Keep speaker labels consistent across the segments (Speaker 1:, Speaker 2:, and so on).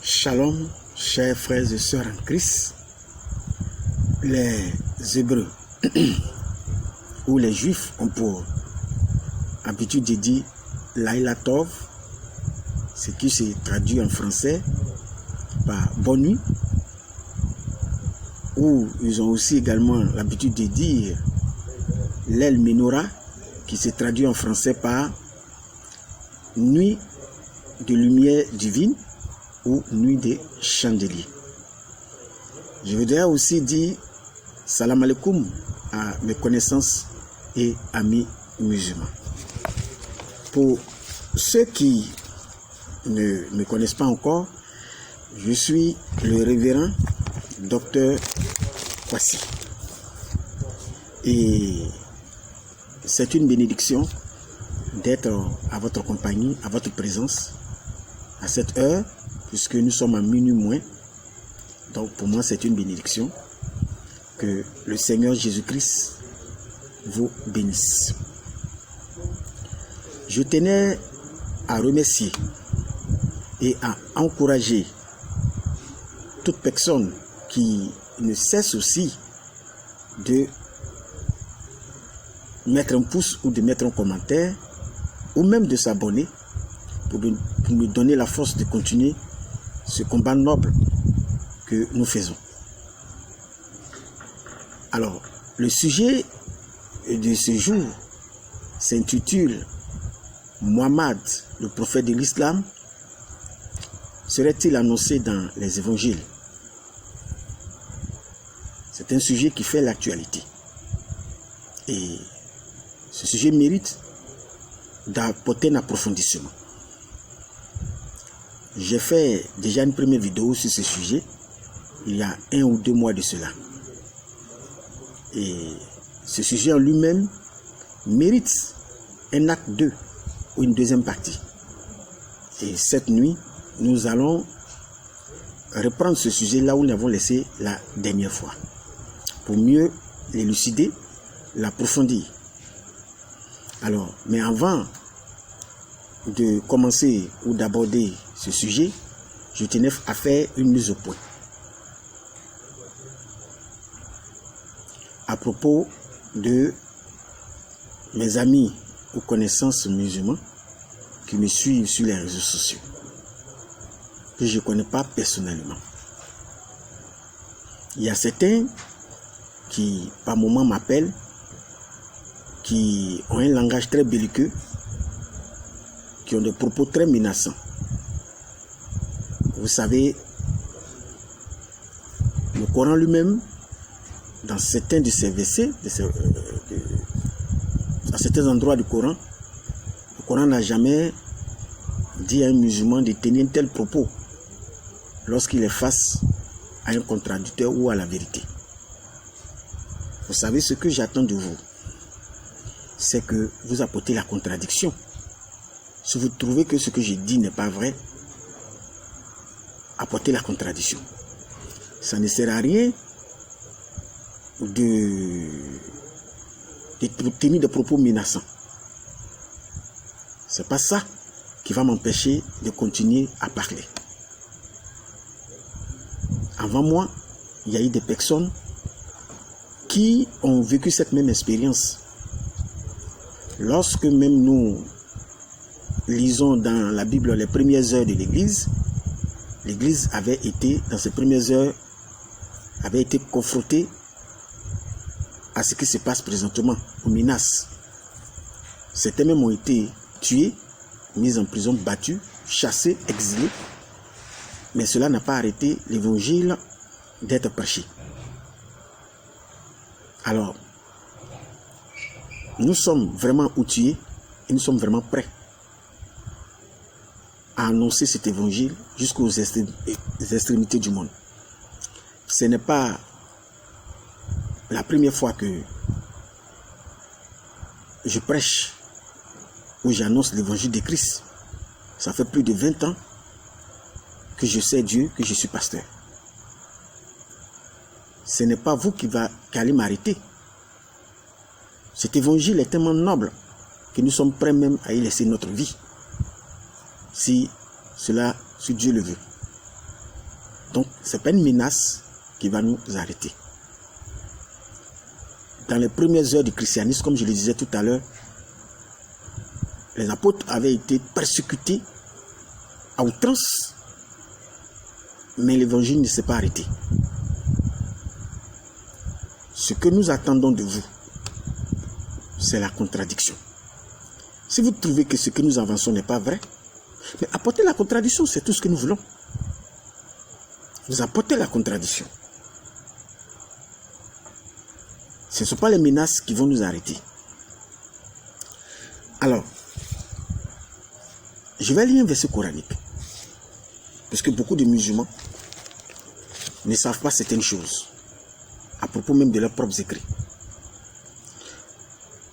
Speaker 1: Shalom, chers frères et sœurs en Christ. Les Hébreux ou les Juifs ont pour habitude de dire Laila Tov, ce qui se traduit en français par bonne nuit, ou ils ont aussi également l'habitude de dire l'El Menorah, qui se traduit en français par nuit de lumière divine ou nuit des chandeliers. Je voudrais aussi dire salam alaikum à mes connaissances et amis musulmans. Pour ceux qui ne me connaissent pas encore, je suis le révérend docteur Kwasi. Et c'est une bénédiction d'être à votre compagnie, à votre présence, à cette heure, puisque nous sommes à minuit moins. Donc pour moi, c'est une bénédiction. Que le Seigneur Jésus-Christ vous bénisse. Je tenais à remercier et à encourager toute personne qui ne cesse aussi de mettre un pouce ou de mettre un commentaire ou même de s'abonner pour me donner la force de continuer ce combat noble que nous faisons. Alors, le sujet de ce jour s'intitule Mohammed, le prophète de l'islam, serait-il annoncé dans les évangiles? C'est un sujet qui fait l'actualité. Et ce sujet mérite d'apporter un approfondissement. J'ai fait déjà une première vidéo sur ce sujet il y a 1 ou 2 mois de cela. Et ce sujet en lui-même mérite un acte 2 ou une deuxième partie. Et cette nuit, nous allons reprendre ce sujet là où nous l'avons laissé la dernière fois, pour mieux l'élucider, l'approfondir. Alors, mais avant de commencer ou d'aborder ce sujet, je tenais à faire une mise au point à propos de mes amis ou connaissances musulmans qui me suivent sur les réseaux sociaux, que je ne connais pas personnellement. Il y a certains qui par moments m'appellent, qui ont un langage très belliqueux, qui ont des propos très menaçants. Vous savez, le Coran lui-même, dans certains de ces versets, à certains endroits du Coran, le Coran n'a jamais dit à un musulman de tenir un tel propos lorsqu'il est face à un contradicteur ou à la vérité. Vous savez, ce que j'attends de vous, c'est que vous apportez la contradiction. Si vous trouvez que ce que je dis n'est pas vrai, apportez la contradiction. Ça ne sert à rien de tenir des propos menaçants. C'est pas ça qui va m'empêcher de continuer à parler. Avant moi, il y a eu des personnes qui ont vécu cette même expérience. Lorsque même nous lisons dans la Bible les premières heures de l'Église, l'Église avait été, dans ces premières heures, avait été confrontée à ce qui se passe présentement, aux menaces. Certains même ont été tués, mis en prison, battus, chassés, exilés. Mais cela n'a pas arrêté l'évangile d'être prêché. Alors, nous sommes vraiment outillés et nous sommes vraiment prêts à annoncer cet évangile jusqu'aux extrémités du monde. Ce n'est pas la première fois que je prêche ou j'annonce l'évangile de Christ. Ça fait plus de 20 ans que je sais Dieu, que je suis pasteur. Ce n'est pas vous qui allez m'arrêter. Cet évangile est tellement noble que nous sommes prêts même à y laisser notre vie. Si Dieu le veut. Donc, ce n'est pas une menace qui va nous arrêter. Dans les premières heures du christianisme, comme je le disais tout à l'heure, les apôtres avaient été persécutés à outrance, mais l'évangile ne s'est pas arrêté. Ce que nous attendons de vous, c'est la contradiction. Si vous trouvez que ce que nous avançons n'est pas vrai, mais apportez la contradiction, c'est tout ce que nous voulons. Vous apportez la contradiction. Ce ne sont pas les menaces qui vont nous arrêter. Alors, je vais lire un verset coranique. Parce que beaucoup de musulmans ne savent pas certaines choses, à propos même de leurs propres écrits.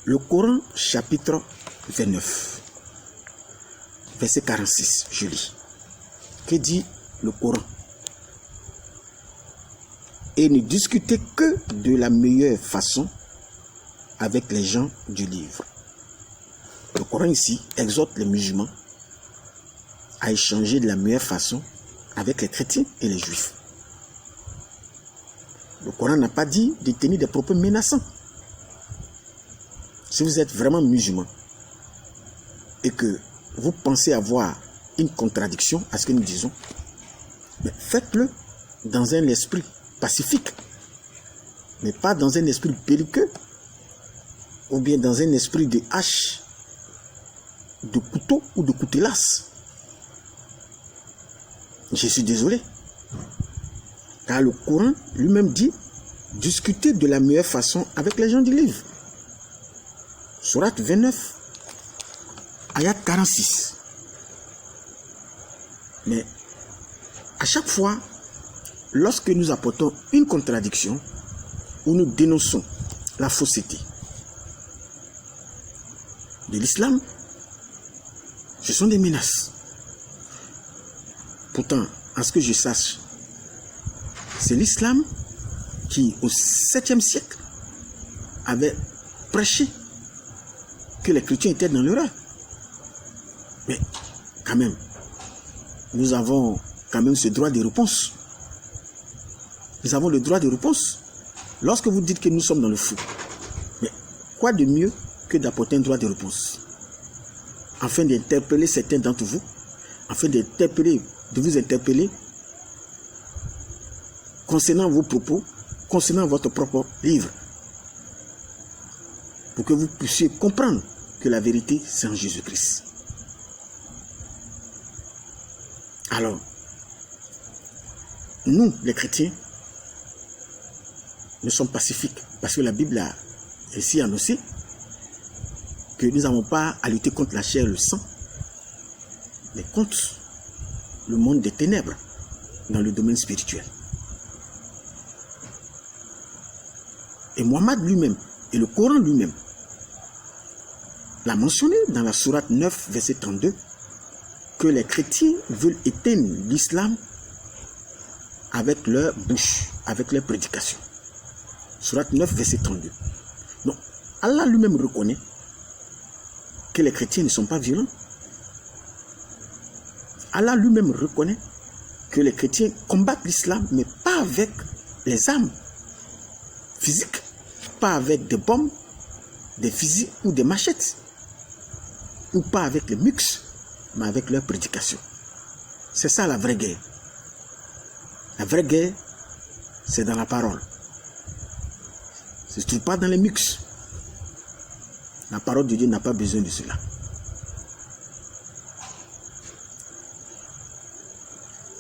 Speaker 1: Le Coran, chapitre 29, verset 46, je lis. Que dit le Coran? Et ne discutez que de la meilleure façon avec les gens du livre. Le Coran ici exhorte les musulmans à échanger de la meilleure façon avec les chrétiens et les juifs. Le Coran n'a pas dit de tenir des propos menaçants. Si vous êtes vraiment musulman et que vous pensez avoir une contradiction à ce que nous disons, mais faites-le dans un esprit pacifique, mais pas dans un esprit belliqueux ou bien dans un esprit de hache, de couteau ou de coutelas. Je suis désolé, car le Coran lui-même dit discuter de la meilleure façon avec les gens du livre. Sourate 29, ayat 46. Mais à chaque fois, lorsque nous apportons une contradiction ou nous dénonçons la fausseté de l'islam, ce sont des menaces. Pourtant, à ce que je sache, c'est l'islam qui, au 7e siècle, avait prêché que les chrétiens étaient dans l'erreur. Mais quand même, nous avons quand même ce droit de réponse. Nous avons le droit de réponse. Lorsque vous dites que nous sommes dans le fou, mais quoi de mieux que d'apporter un droit de réponse afin d'interpeller certains d'entre vous, afin de vous interpeller concernant vos propos, concernant votre propre livre, pour que vous puissiez comprendre que la vérité, c'est en Jésus-Christ. Alors, nous, les chrétiens, nous sommes pacifiques, parce que la Bible a ainsi annoncé que nous n'avons pas à lutter contre la chair et le sang, mais contre le monde des ténèbres dans le domaine spirituel. Et Mohammed lui-même, et le Coran lui-même, l'a mentionné dans la sourate 9, verset 32, que les chrétiens veulent éteindre l'islam avec leur bouche, avec leur prédication. Sourate 9, verset 32. Donc, Allah lui-même reconnaît que les chrétiens ne sont pas violents. Allah lui-même reconnaît que les chrétiens combattent l'islam, mais pas avec les armes physiques, pas avec des bombes, des fusils ou des machettes, ou pas avec les mux, mais avec leur prédication. C'est ça la vraie guerre. La vraie guerre, c'est dans la parole. Ce ne se trouve pas dans les mux. La parole de Dieu n'a pas besoin de cela.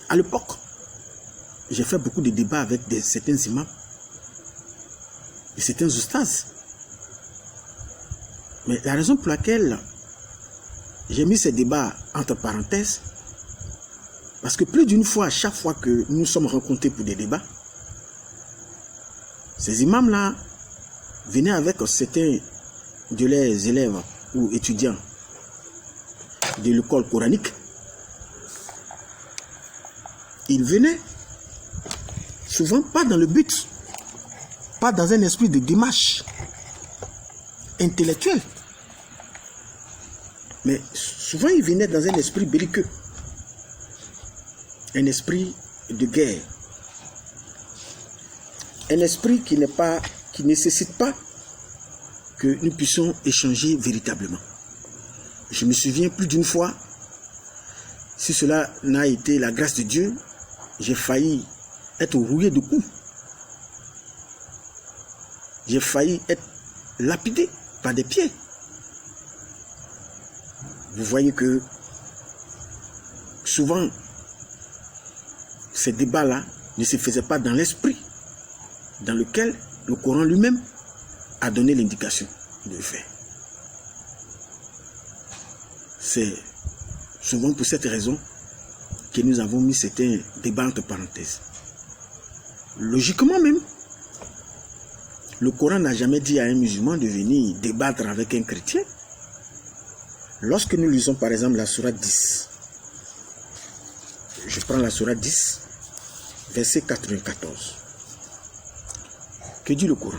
Speaker 1: À l'époque, j'ai fait beaucoup de débats avec certains imams et certains oustas. Mais la raison pour laquelle j'ai mis ces débats entre parenthèses, parce que plus d'une fois, à chaque fois que nous sommes rencontrés pour des débats, ces imams-là venaient avec certains de leurs élèves ou étudiants de l'école coranique. Ils venaient souvent pas dans le but, pas dans un esprit de démarche intellectuelle, mais souvent ils venaient dans un esprit belliqueux, un esprit de guerre. Un esprit qui ne nécessite pas que nous puissions échanger véritablement. Je me souviens plus d'une fois, si cela n'a été la grâce de Dieu, j'ai failli être rouillé de coups. J'ai failli être lapidé par des pieds. Vous voyez que souvent, ces débats-là ne se faisaient pas dans l'esprit dans lequel le Coran lui-même a donné l'indication de le faire. C'est souvent pour cette raison que nous avons mis certains débats entre parenthèses. Logiquement même, le Coran n'a jamais dit à un musulman de venir débattre avec un chrétien. Lorsque nous lisons par exemple la sourate 10, je prends la sourate 10, verset 94. Que dit le Coran?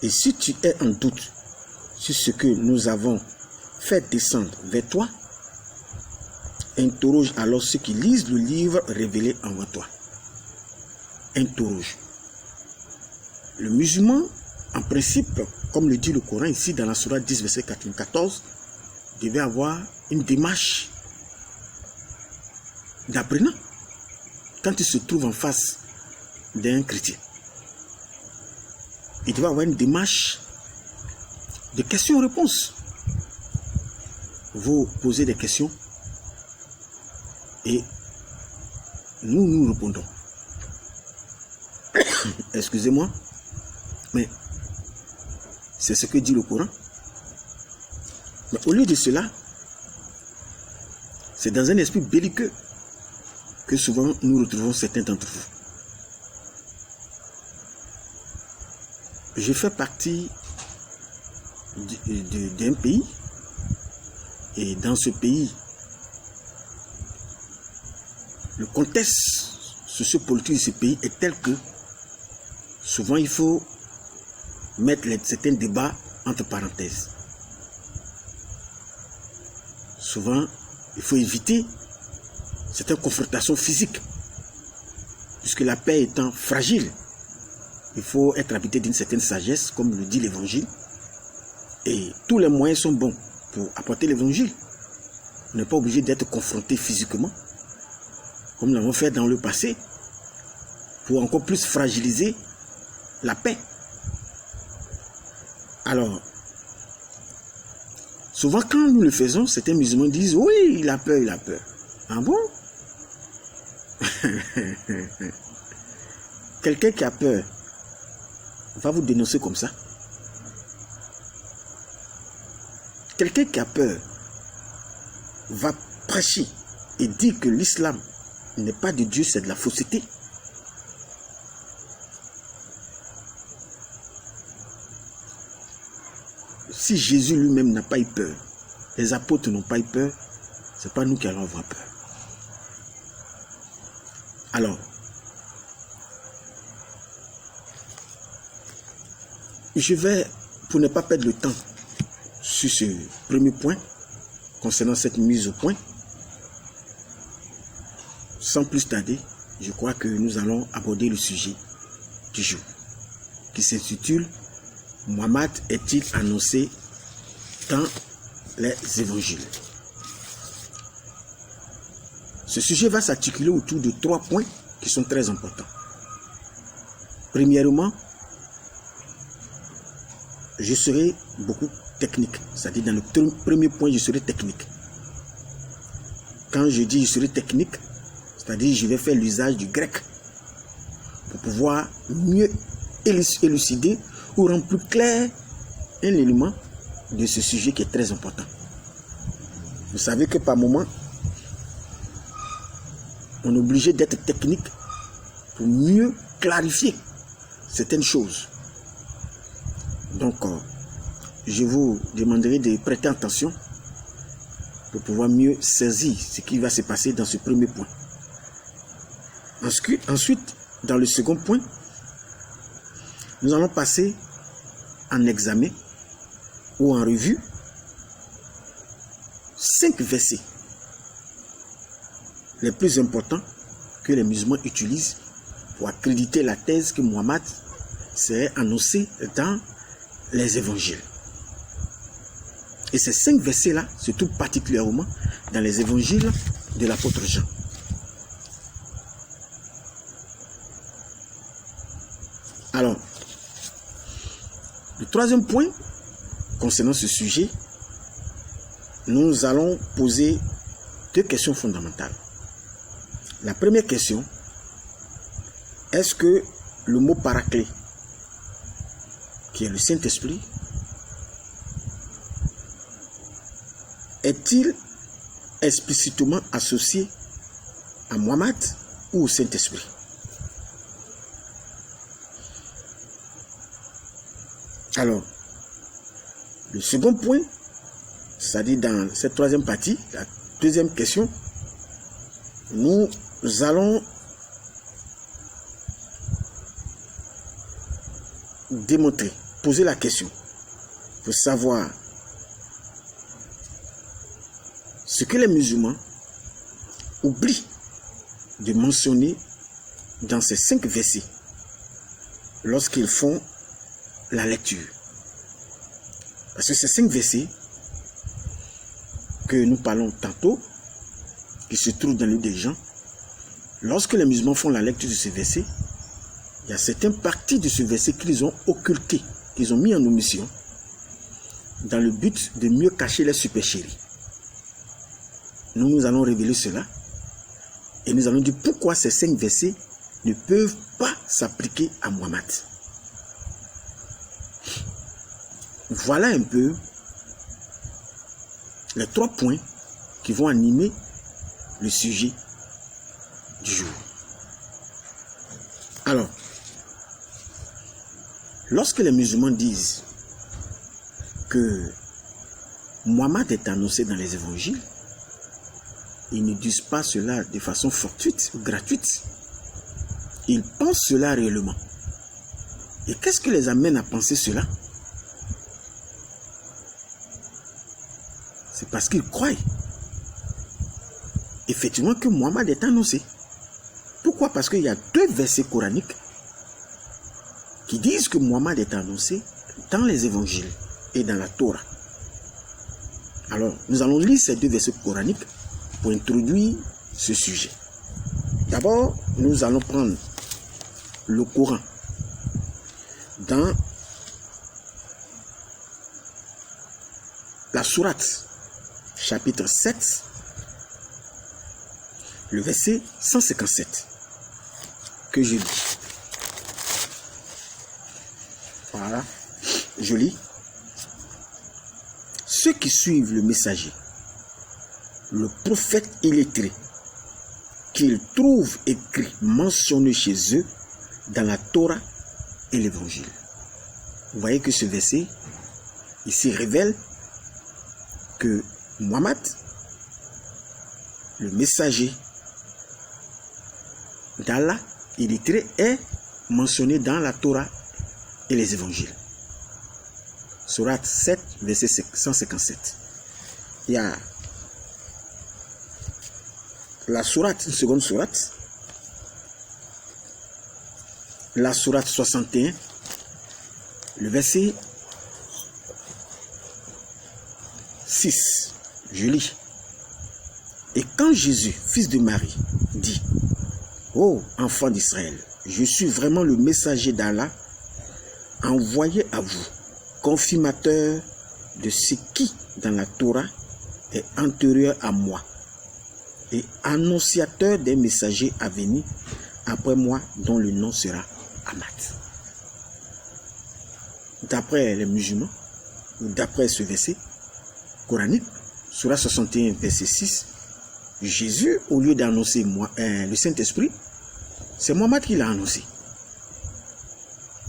Speaker 1: Et si tu es en doute sur ce que nous avons fait descendre vers toi, interroge alors ceux qui lisent le livre révélé envers toi. Interroge. Le musulman, en principe, comme le dit le Coran ici dans la sourate 10, verset 94, devait avoir une démarche d'apprenant quand il se trouve en face d'un chrétien. Il devait avoir une démarche de questions-réponses. Vous posez des questions et nous répondons. Excusez-moi, mais c'est ce que dit le Coran. Mais au lieu de cela, c'est dans un esprit belliqueux que souvent nous retrouvons certains d'entre vous. Je fais partie d'un pays, et dans ce pays, le contexte sociopolitique de ce pays est tel que souvent il faut mettre certains débats entre parenthèses. Souvent, il faut éviter certaines confrontations physiques, puisque la paix étant fragile, il faut être habité d'une certaine sagesse, comme le dit l'Évangile, et tous les moyens sont bons pour apporter l'Évangile. On n'est pas obligé d'être confronté physiquement, comme nous l'avons fait dans le passé, pour encore plus fragiliser la paix. Alors, souvent quand nous le faisons, certains musulmans disent « Oui, il a peur, il a peur. » Ah bon? Quelqu'un qui a peur va vous dénoncer comme ça. Quelqu'un qui a peur va prêcher et dire que l'islam n'est pas de Dieu, c'est de la fausseté. Si Jésus lui-même n'a pas eu peur, les apôtres n'ont pas eu peur, ce n'est pas nous qui allons avoir peur. Alors, je vais, pour ne pas perdre le temps sur ce premier point, concernant cette mise au point, sans plus tarder, je crois que nous allons aborder le sujet du jour, qui s'intitule « Mohammed est-il annoncé dans les évangiles ?» Ce sujet va s'articuler autour de 3 points qui sont très importants. Premièrement, je serai beaucoup technique, c'est-à-dire dans le premier point, je serai technique. Quand je dis je serai technique, c'est-à-dire je vais faire l'usage du grec pour pouvoir mieux élucider ou rendre plus clair un élément de ce sujet qui est très important. Vous savez que par moment, on est obligé d'être technique pour mieux clarifier certaines choses. Donc, je vous demanderai de prêter attention pour pouvoir mieux saisir ce qui va se passer dans ce premier point. Ensuite, dans le second point, nous allons passer en examen ou en revue 5 versets les plus importants que les musulmans utilisent pour accréditer la thèse que Mohammed s'est annoncé dans les évangiles. Et ces 5 versets-là se trouvent particulièrement dans les évangiles de l'apôtre Jean. Alors, le troisième point concernant ce sujet, nous allons poser 2 questions fondamentales. La première question, est-ce que le mot paraclet, qui est le Saint-Esprit, est-il explicitement associé à Mohammed ou au Saint-Esprit? Alors, le second point, c'est-à-dire dans cette troisième partie, la deuxième question, nous allons démontrer, poser la question pour savoir ce que les musulmans oublient de mentionner dans ces 5 versets lorsqu'ils font la lecture. Parce que ces 5 versets que nous parlons tantôt, qui se trouvent dans le livre des Jean, lorsque les musulmans font la lecture de ces versets, il y a certaines parties de ce verset qu'ils ont occultées, qu'ils ont mis en omission, dans le but de mieux cacher les supercheries. Nous allons révéler cela et nous allons dire pourquoi ces 5 versets ne peuvent pas s'appliquer à Mohammed. Voilà un peu les 3 points qui vont animer le sujet du jour. Alors, lorsque les musulmans disent que Mohammed est annoncé dans les évangiles, ils ne disent pas cela de façon fortuite ou gratuite. Ils pensent cela réellement. Et qu'est-ce qui les amène à penser cela? C'est parce qu'ils croient effectivement que Mohammed est annoncé. Pourquoi? Parce qu'il y a 2 versets coraniques qui disent que Mohammed est annoncé dans les évangiles et dans la Torah. Alors, nous allons lire ces 2 versets coraniques pour introduire ce sujet. D'abord, nous allons prendre le Coran dans la sourate chapitre 7, le verset 157 que je lis. Voilà, je lis. Ceux qui suivent le messager, le prophète illettré, qu'ils trouvent écrit, mentionné chez eux dans la Torah et l'Évangile. Vous voyez que ce verset ici révèle que Mohammed, le messager d'Allah illettré, est mentionné dans la Torah et les Évangiles. Sourate 7, verset 157. Il y a la sourate, une seconde sourate, la sourate 61, le verset 6, je lis. Et quand Jésus, fils de Marie, dit: ô enfant d'Israël, je suis vraiment le messager d'Allah, envoyé à vous, confirmateur de ce qui, dans la Torah, est antérieur à moi, et annonciateur des messagers à venir après moi, dont le nom sera Ahmad. D'après les musulmans, ou d'après ce verset coranique, Sourate 61, verset 6, Jésus, au lieu d'annoncer le Saint-Esprit, c'est Mohammed qui l'a annoncé.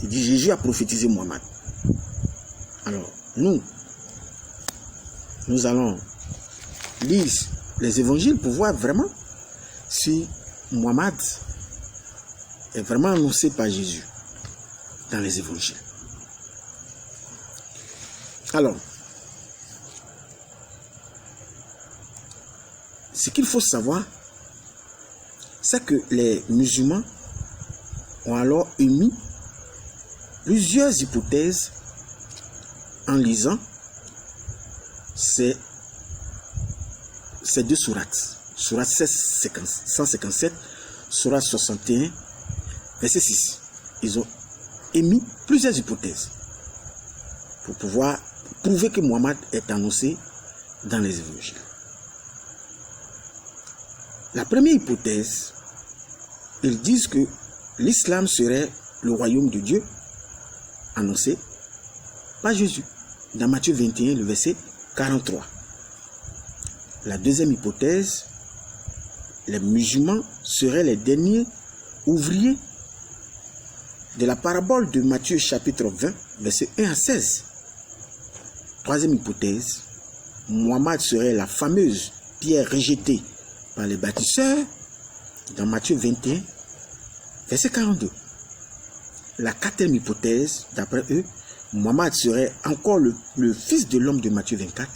Speaker 1: Il dit: Jésus a prophétisé Mohammed. Alors, nous allons lire les évangiles pour voir vraiment si Mohammed est vraiment annoncé par Jésus dans les évangiles. Alors, ce qu'il faut savoir, c'est que les musulmans ont alors émis plusieurs hypothèses en lisant ces deux sourates. Sourate 157, sourate 61, verset 6. Ils ont émis plusieurs hypothèses pour pouvoir prouver que Mohammed est annoncé dans les évangiles. La première hypothèse, ils disent que l'islam serait le royaume de Dieu annoncé par Jésus dans Matthieu 21, le verset 43. La deuxième hypothèse, les musulmans seraient les derniers ouvriers de la parabole de Matthieu chapitre 20, verset 1 à 16. Troisième hypothèse, Mohammed serait la fameuse pierre rejetée par les bâtisseurs dans Matthieu 21, verset 42. La quatrième hypothèse, d'après eux, Mohammed serait encore le fils de l'homme de Matthieu 24.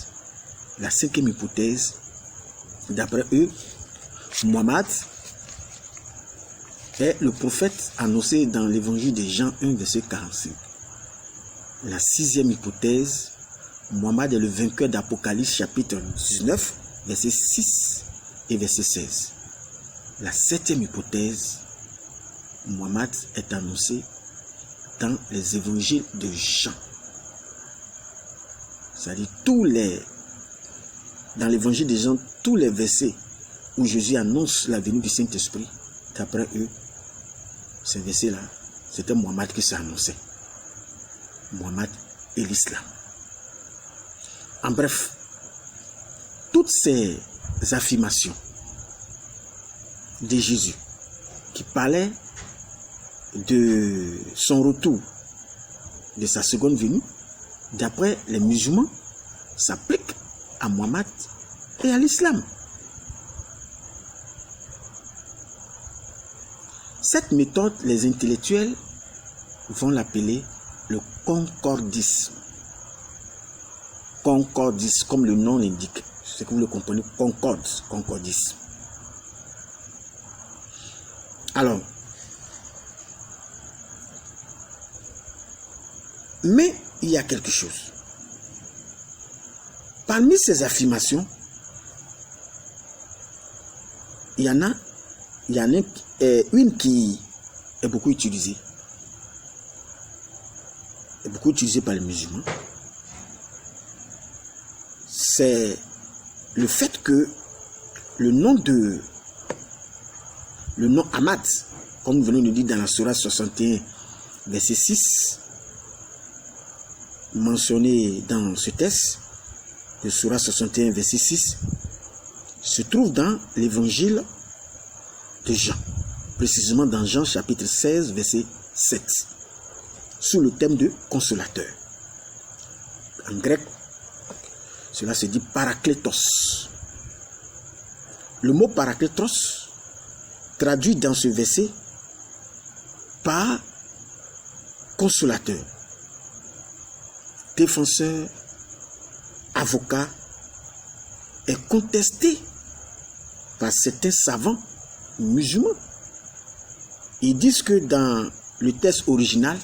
Speaker 1: La cinquième hypothèse, d'après eux, Mohammed est le prophète annoncé dans l'évangile de Jean 1, verset 45. La sixième hypothèse, Mohammed est le vainqueur d'Apocalypse chapitre 19, verset 6 et verset 16. La septième hypothèse, Mohammed est annoncé dans les évangiles de Jean. C'est-à-dire dans l'évangile de Jean, tous les versets où Jésus annonce la venue du Saint-Esprit, d'après eux, ces versets-là, c'était Mohammed qui s'annonçait. Mohammed et l'islam. En bref, toutes ces affirmations de Jésus qui parlaient de son retour, de sa seconde venue, d'après les musulmans, s'appliquent à Mohammed et à l'islam. Cette méthode, les intellectuels vont l'appeler le concordisme. Concordisme, comme le nom l'indique. C'est que vous le comprenez, concordisme. Alors, mais il y a quelque chose. Parmi ces affirmations, il y en a une qui est beaucoup utilisée. Est beaucoup utilisée par les musulmans. C'est le fait que le nom Ahmad, comme nous venons de dire dans la sourate 61, verset 6, mentionné dans ce texte, le sourate 61, verset 6, se trouve dans l'évangile de Jean, précisément dans Jean chapitre 16, verset 7, sous le thème de consolateur. En grec, cela se dit parakletos. Le mot parakletos traduit dans ce verset par consolateur, défenseur, avocat, est contesté par certains savants musulmans. Ils disent que dans le texte original,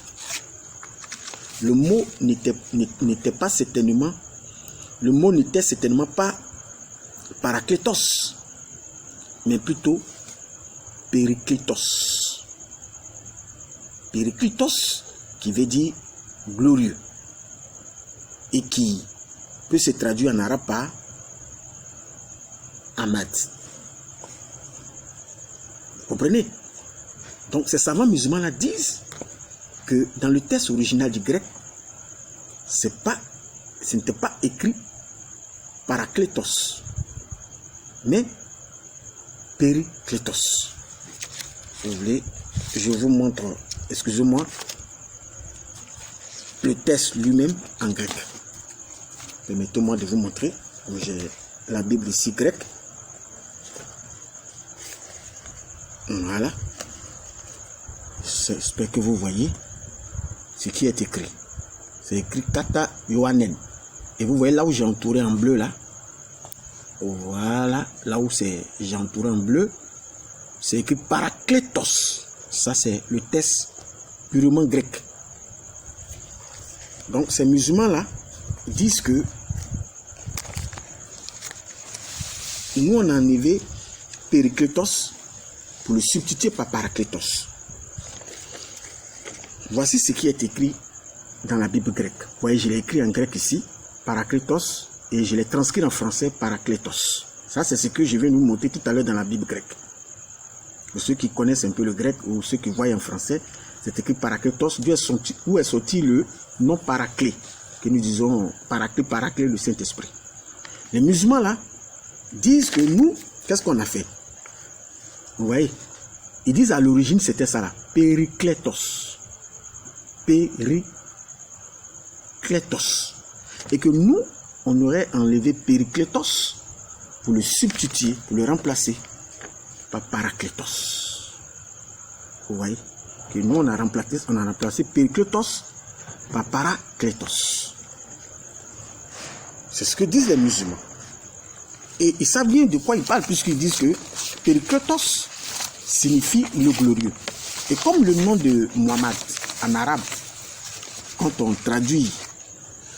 Speaker 1: le mot n'était certainement pas parakletos, mais plutôt périkletos. Périkletos qui veut dire glorieux et qui peut se traduire en arabe par Ahmad. Vous comprenez? Donc ces savants musulmans là disent que dans le texte original du grec, ce n'était pas écrit parakletos, mais périkletos. Vous voulez, je vous montre, excusez-moi, le texte lui-même en grec. Permettez-moi de vous montrer. J'ai la Bible ici grecque. Voilà. J'espère que vous voyez ce qui est écrit. C'est écrit Kata Yohanen. Et vous voyez là où j'ai entouré en bleu là. Voilà, là où j'ai entouré en bleu, c'est écrit parakletos. Ça, c'est le texte purement grec. Donc, ces musulmans-là disent que nous, on a enlevé Périclétos pour le substituer par Parakletos. Voici ce qui est écrit dans la Bible grecque. Vous voyez, je l'ai écrit en grec ici, Parakletos, et je l'ai transcrit en français, Parakletos. Ça, c'est ce que je vais nous montrer tout à l'heure dans la Bible grecque. Pour ceux qui connaissent un peu le grec ou ceux qui voient en français, c'est écrit Parakletos. Où est sorti le nom Paraclé, que nous disons Paraclé, le Saint-Esprit. Les musulmans là disent que nous, qu'est-ce qu'on a fait? Vous voyez, ils disent à l'origine c'était ça là, Périclétos. Périclétos. Et que nous, on aurait enlevé Périclétos pour le substituer, pour le remplacer par Paraklétos. Vous voyez, que nous on a remplacé Périclétos par Paraklétos. C'est ce que disent les musulmans. Et ils savent bien de quoi ils parlent, puisqu'ils disent que Périclétos signifie le glorieux. Et comme le nom de Muhammad en arabe, quand on traduit,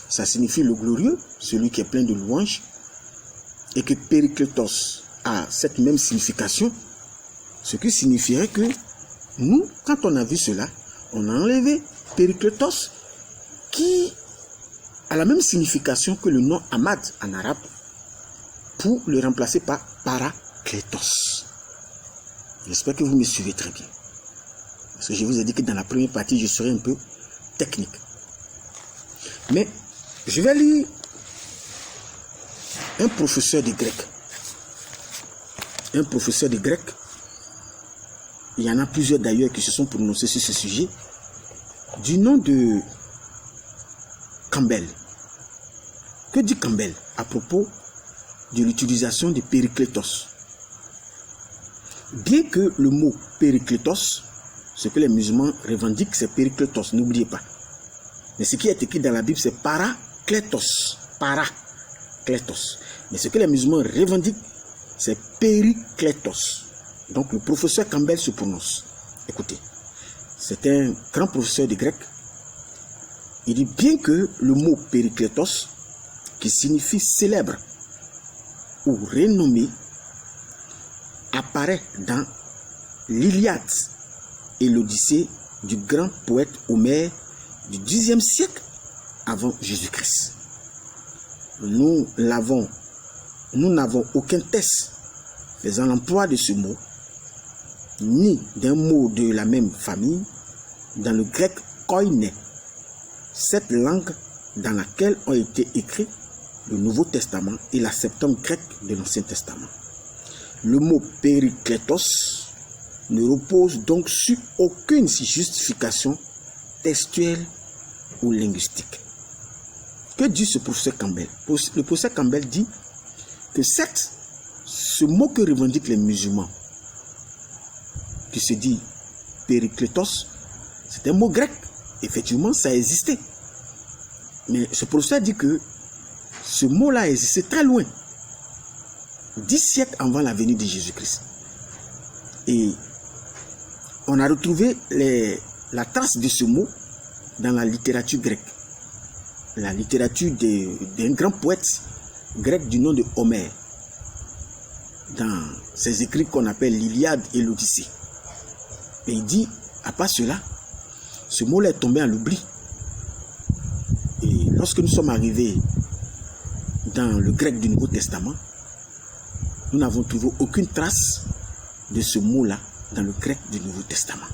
Speaker 1: ça signifie le glorieux, celui qui est plein de louanges, et que Périclétos a cette même signification, ce qui signifierait que nous, quand on a vu cela, on a enlevé Périclétos qui a la même signification que le nom Ahmad en arabe, pour le remplacer par Paraklétos. J'espère que vous me suivez très bien. Parce que je vous ai dit que dans la première partie, je serai un peu technique. Mais je vais lire un professeur de grec. Un professeur de grec. Il y en a plusieurs d'ailleurs qui se sont prononcés sur ce sujet. Du nom de Campbell. Que dit Campbell à propos de l'utilisation de Périclétos? Bien que le mot Périclétos, ce que les musulmans revendiquent, c'est Périclétos, n'oubliez pas. Mais ce qui est écrit dans la Bible, c'est Paraklétos. Paraklétos. Mais ce que les musulmans revendiquent, c'est Périclétos. Donc le professeur Campbell se prononce. Écoutez, c'est un grand professeur de grec. Il dit bien que le mot Périclétos, qui signifie célèbre ou renommé, apparaît dans l'Iliade et l'Odyssée du grand poète Homère du Xe siècle avant Jésus-Christ. Nous n'avons aucun texte faisant l'emploi de ce mot, ni d'un mot de la même famille, dans le grec koiné, cette langue dans laquelle ont été écrits le Nouveau Testament et la Septante grecque de l'Ancien Testament. Le mot Périclétos ne repose donc sur aucune justification textuelle ou linguistique. Que dit ce professeur Campbell? Le professeur Campbell dit que certes, ce mot que revendiquent les musulmans, qui se dit Périclétos, c'est un mot grec. Effectivement, ça existait. Mais ce professeur dit que ce mot-là existait très loin, 10 siècles avant la venue de Jésus-Christ. Et on a retrouvé la trace de ce mot dans la littérature grecque. La littérature d'un grand poète grec du nom de Homère. Dans ses écrits qu'on appelle l'Iliade et l'Odyssée. Et il dit, à part cela, ce mot-là est tombé à l'oubli. Et lorsque nous sommes arrivés dans le grec du Nouveau Testament, nous n'avons trouvé aucune trace de ce mot-là dans le grec du Nouveau Testament.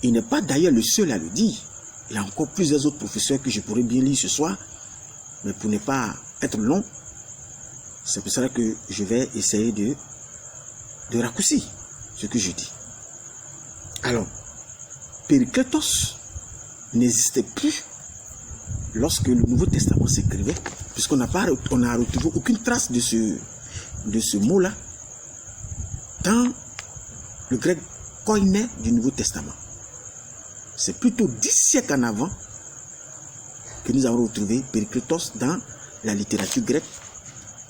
Speaker 1: Il n'est pas d'ailleurs le seul à le dire. Il y a encore plusieurs autres professeurs que je pourrais bien lire ce soir, mais pour ne pas être long, c'est pour cela que je vais essayer de raccourcir ce que je dis. Alors, Périclétos n'existait plus lorsque le Nouveau Testament s'écrivait, puisqu'on n'a retrouvé aucune trace de ce mot-là dans le grec koiné du Nouveau Testament. C'est plutôt 10 siècles en avant que nous avons retrouvé Périclétos dans la littérature grecque,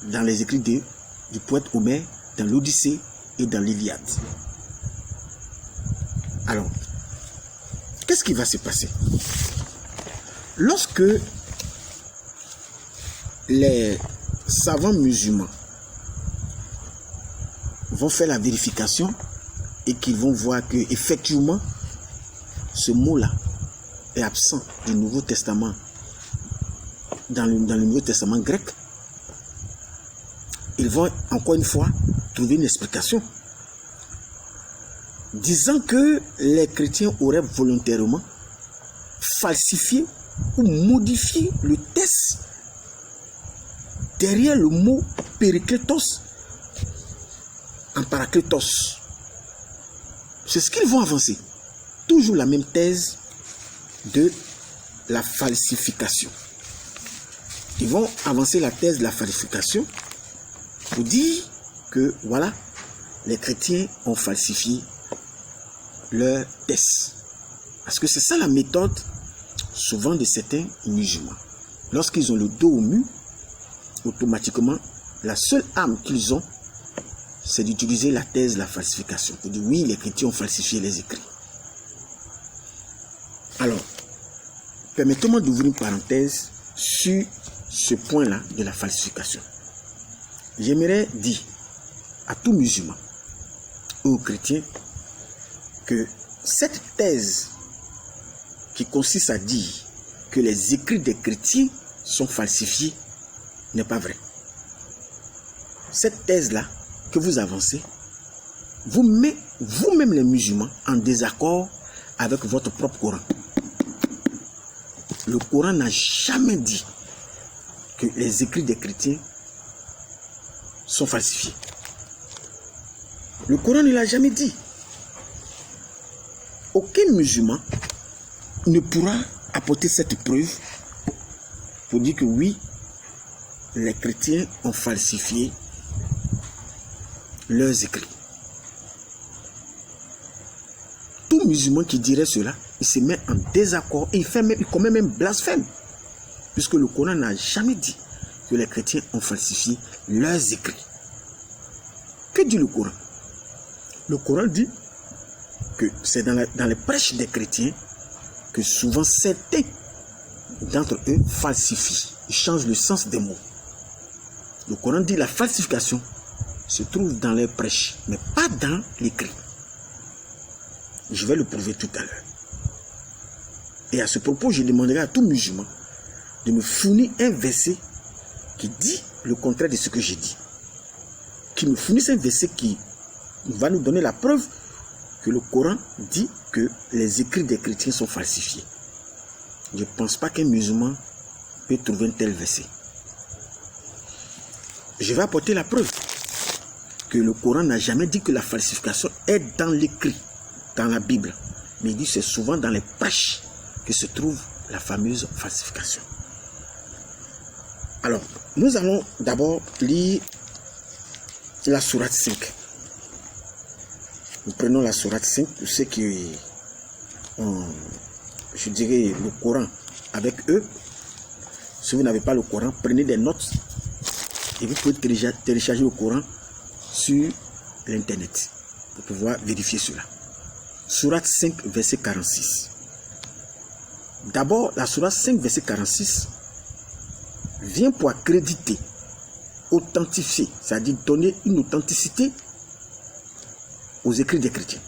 Speaker 1: dans les écrits du poète Homère, dans l'Odyssée et dans l'Iliade. Alors, qu'est-ce qui va se passer? Lorsque les savants musulmans vont faire la vérification et qu'ils vont voir que effectivement ce mot-là est absent du Nouveau Testament, dans le Nouveau Testament grec, ils vont encore une fois trouver une explication disant que les chrétiens auraient volontairement falsifié ou modifié le texte derrière le mot Péréclétos en Paraklétos. C'est ce qu'ils vont avancer. Toujours la même thèse de la falsification. Ils vont avancer la thèse de la falsification pour dire que voilà, les chrétiens ont falsifié leur texte. Parce que c'est ça la méthode souvent de certains musulmans. Lorsqu'ils ont le dos au mur, automatiquement, la seule arme qu'ils ont, c'est d'utiliser la thèse de la falsification. Pour dire oui, les chrétiens ont falsifié les écrits. Alors, permettez-moi d'ouvrir une parenthèse sur ce point-là de la falsification. J'aimerais dire à tout musulman ou aux chrétiens que cette thèse qui consiste à dire que les écrits des chrétiens sont falsifiés n'est pas vraie. Cette thèse-là que vous avancez vous met vous-même les musulmans en désaccord avec votre propre Coran. Le Coran n'a jamais dit que les écrits des chrétiens sont falsifiés. Le Coran ne l'a jamais dit. Aucun musulman ne pourra apporter cette preuve pour dire que oui, les chrétiens ont falsifié leurs écrits. Tout musulman qui dirait cela, il se met en désaccord et il commet même blasphème. Puisque le Coran n'a jamais dit que les chrétiens ont falsifié leurs écrits. Que dit le Coran? Le Coran dit que c'est dans les prêches des chrétiens que souvent certains d'entre eux falsifient. Ils changent le sens des mots. Le Coran dit que la falsification se trouve dans les prêches, mais pas dans l'écrit. Je vais le prouver tout à l'heure. Et à ce propos, je demanderai à tout musulman de me fournir un verset qui dit le contraire de ce que j'ai dit. Qui me fournisse un verset qui va nous donner la preuve que le Coran dit que les écrits des chrétiens sont falsifiés. Je ne pense pas qu'un musulman peut trouver un tel verset. Je vais apporter la preuve que le Coran n'a jamais dit que la falsification est dans l'écrit, dans la Bible. Mais il dit que c'est souvent dans les prêches que se trouve la fameuse falsification. Alors, nous allons d'abord lire la sourate 5. Nous prenons la sourate 5 pour ceux qui ont, je dirais, le Coran avec eux. Si vous n'avez pas le Coran, prenez des notes et vous pouvez télécharger le Coran sur l'internet pour pouvoir vérifier cela. Sourate 5, verset 46. D'abord, la sourate 5, verset 46 vient pour accréditer, authentifier, c'est-à-dire donner une authenticité aux écrits des chrétiens.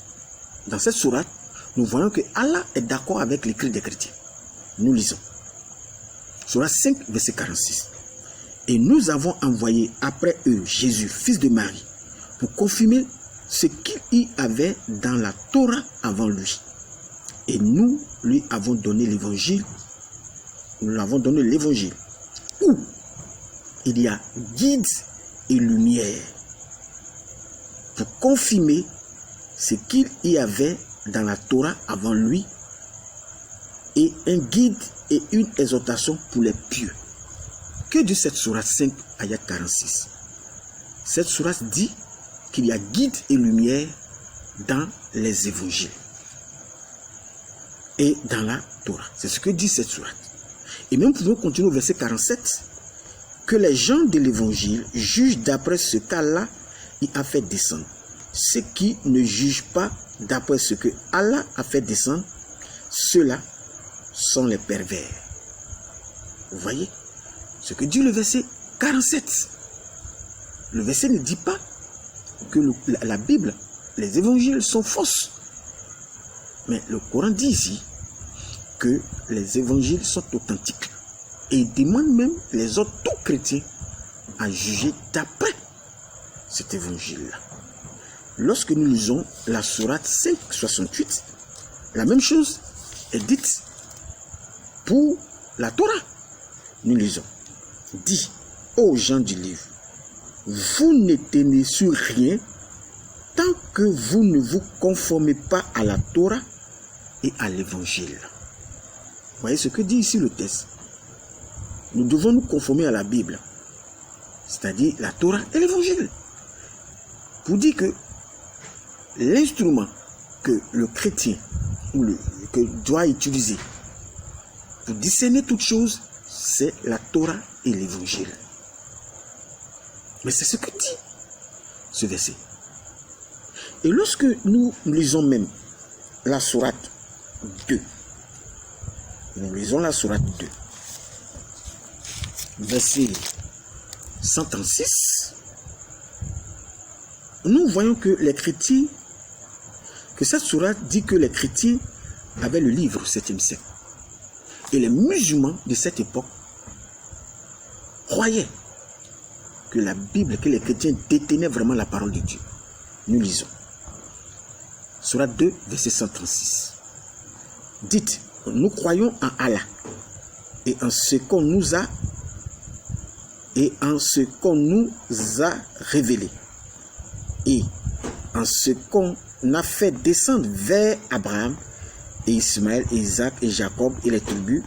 Speaker 1: Dans cette sourate, nous voyons que Allah est d'accord avec l'écrit des chrétiens. Nous lisons. Sourate 5, verset 46. Et nous avons envoyé après eux Jésus, fils de Marie, pour confirmer ce qu'il y avait dans la Torah avant lui. Et nous lui avons donné l'évangile. Nous lui avons donné l'évangile où il y a guide et lumière pour confirmer ce qu'il y avait dans la Torah avant lui et un guide et une exhortation pour les pieux. Que dit cette sourate 5, ayat 46? Cette sourate dit qu'il y a guide et lumière dans les évangiles et dans la Torah. C'est ce que dit cette sourate. Et même pouvons continuer au verset 47, que les gens de l'évangile jugent d'après ce qu'Allah y a fait descendre, ceux qui ne jugent pas d'après ce que Allah a fait descendre, ceux-là sont les pervers. Vous voyez ce que dit le verset 47. Le verset ne dit pas que la Bible, les évangiles sont fausses. Mais le Coran dit ici que les évangiles sont authentiques. Et il demande même les autres tout chrétiens à juger d'après cet évangile-là. Lorsque nous lisons la sourate 5:68, la même chose est dite pour la Torah. Nous lisons: dit aux gens du livre, vous ne tenez sur rien tant que vous ne vous conformez pas à la Torah et à l'évangile. Vous voyez ce que dit ici le texte. Nous devons nous conformer à la Bible, c'est-à-dire la Torah et l'évangile. Pour dire que l'instrument que le chrétien que doit utiliser pour discerner toutes choses, c'est la Torah et l'évangile. Mais c'est ce que dit ce verset. Et lorsque nous lisons même la sourate 2, nous lisons la sourate 2, verset 136, nous voyons que les chrétiens, que cette sourate dit que les chrétiens avaient le livre au 7e siècle. Et les musulmans de cette époque croyaient que la Bible, que les chrétiens détenaient vraiment la parole de Dieu. Nous lisons. Sourate 2, verset 136. Dites, nous croyons en Allah et en ce qu'on nous a révélé et en ce qu'on a fait descendre vers Abraham et Ismaël et Isaac et Jacob et les tribus,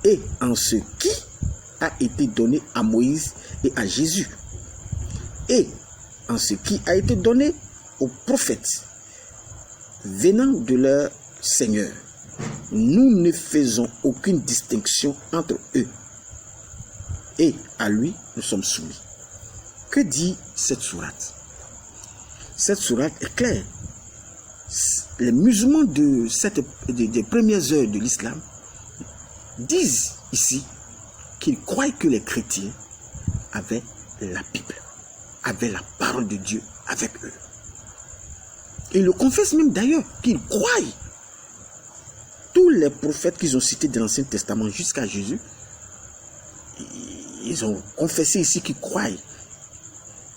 Speaker 1: et en ce qui a été donné à Moïse et à Jésus, et en ce qui a été donné aux prophètes venant de leur Seigneur. Nous ne faisons aucune distinction entre eux, et à lui nous sommes soumis. Que dit cette sourate? Cette sourate est claire. Les musulmans des premières heures de l'islam disent ici qu'ils croient que les chrétiens avaient la Bible, avaient la parole de Dieu avec eux. Ils le confessent même d'ailleurs, qu'ils croient. Tous les prophètes qu'ils ont cités dans l'Ancien Testament jusqu'à Jésus, ils ont confessé ici qu'ils croient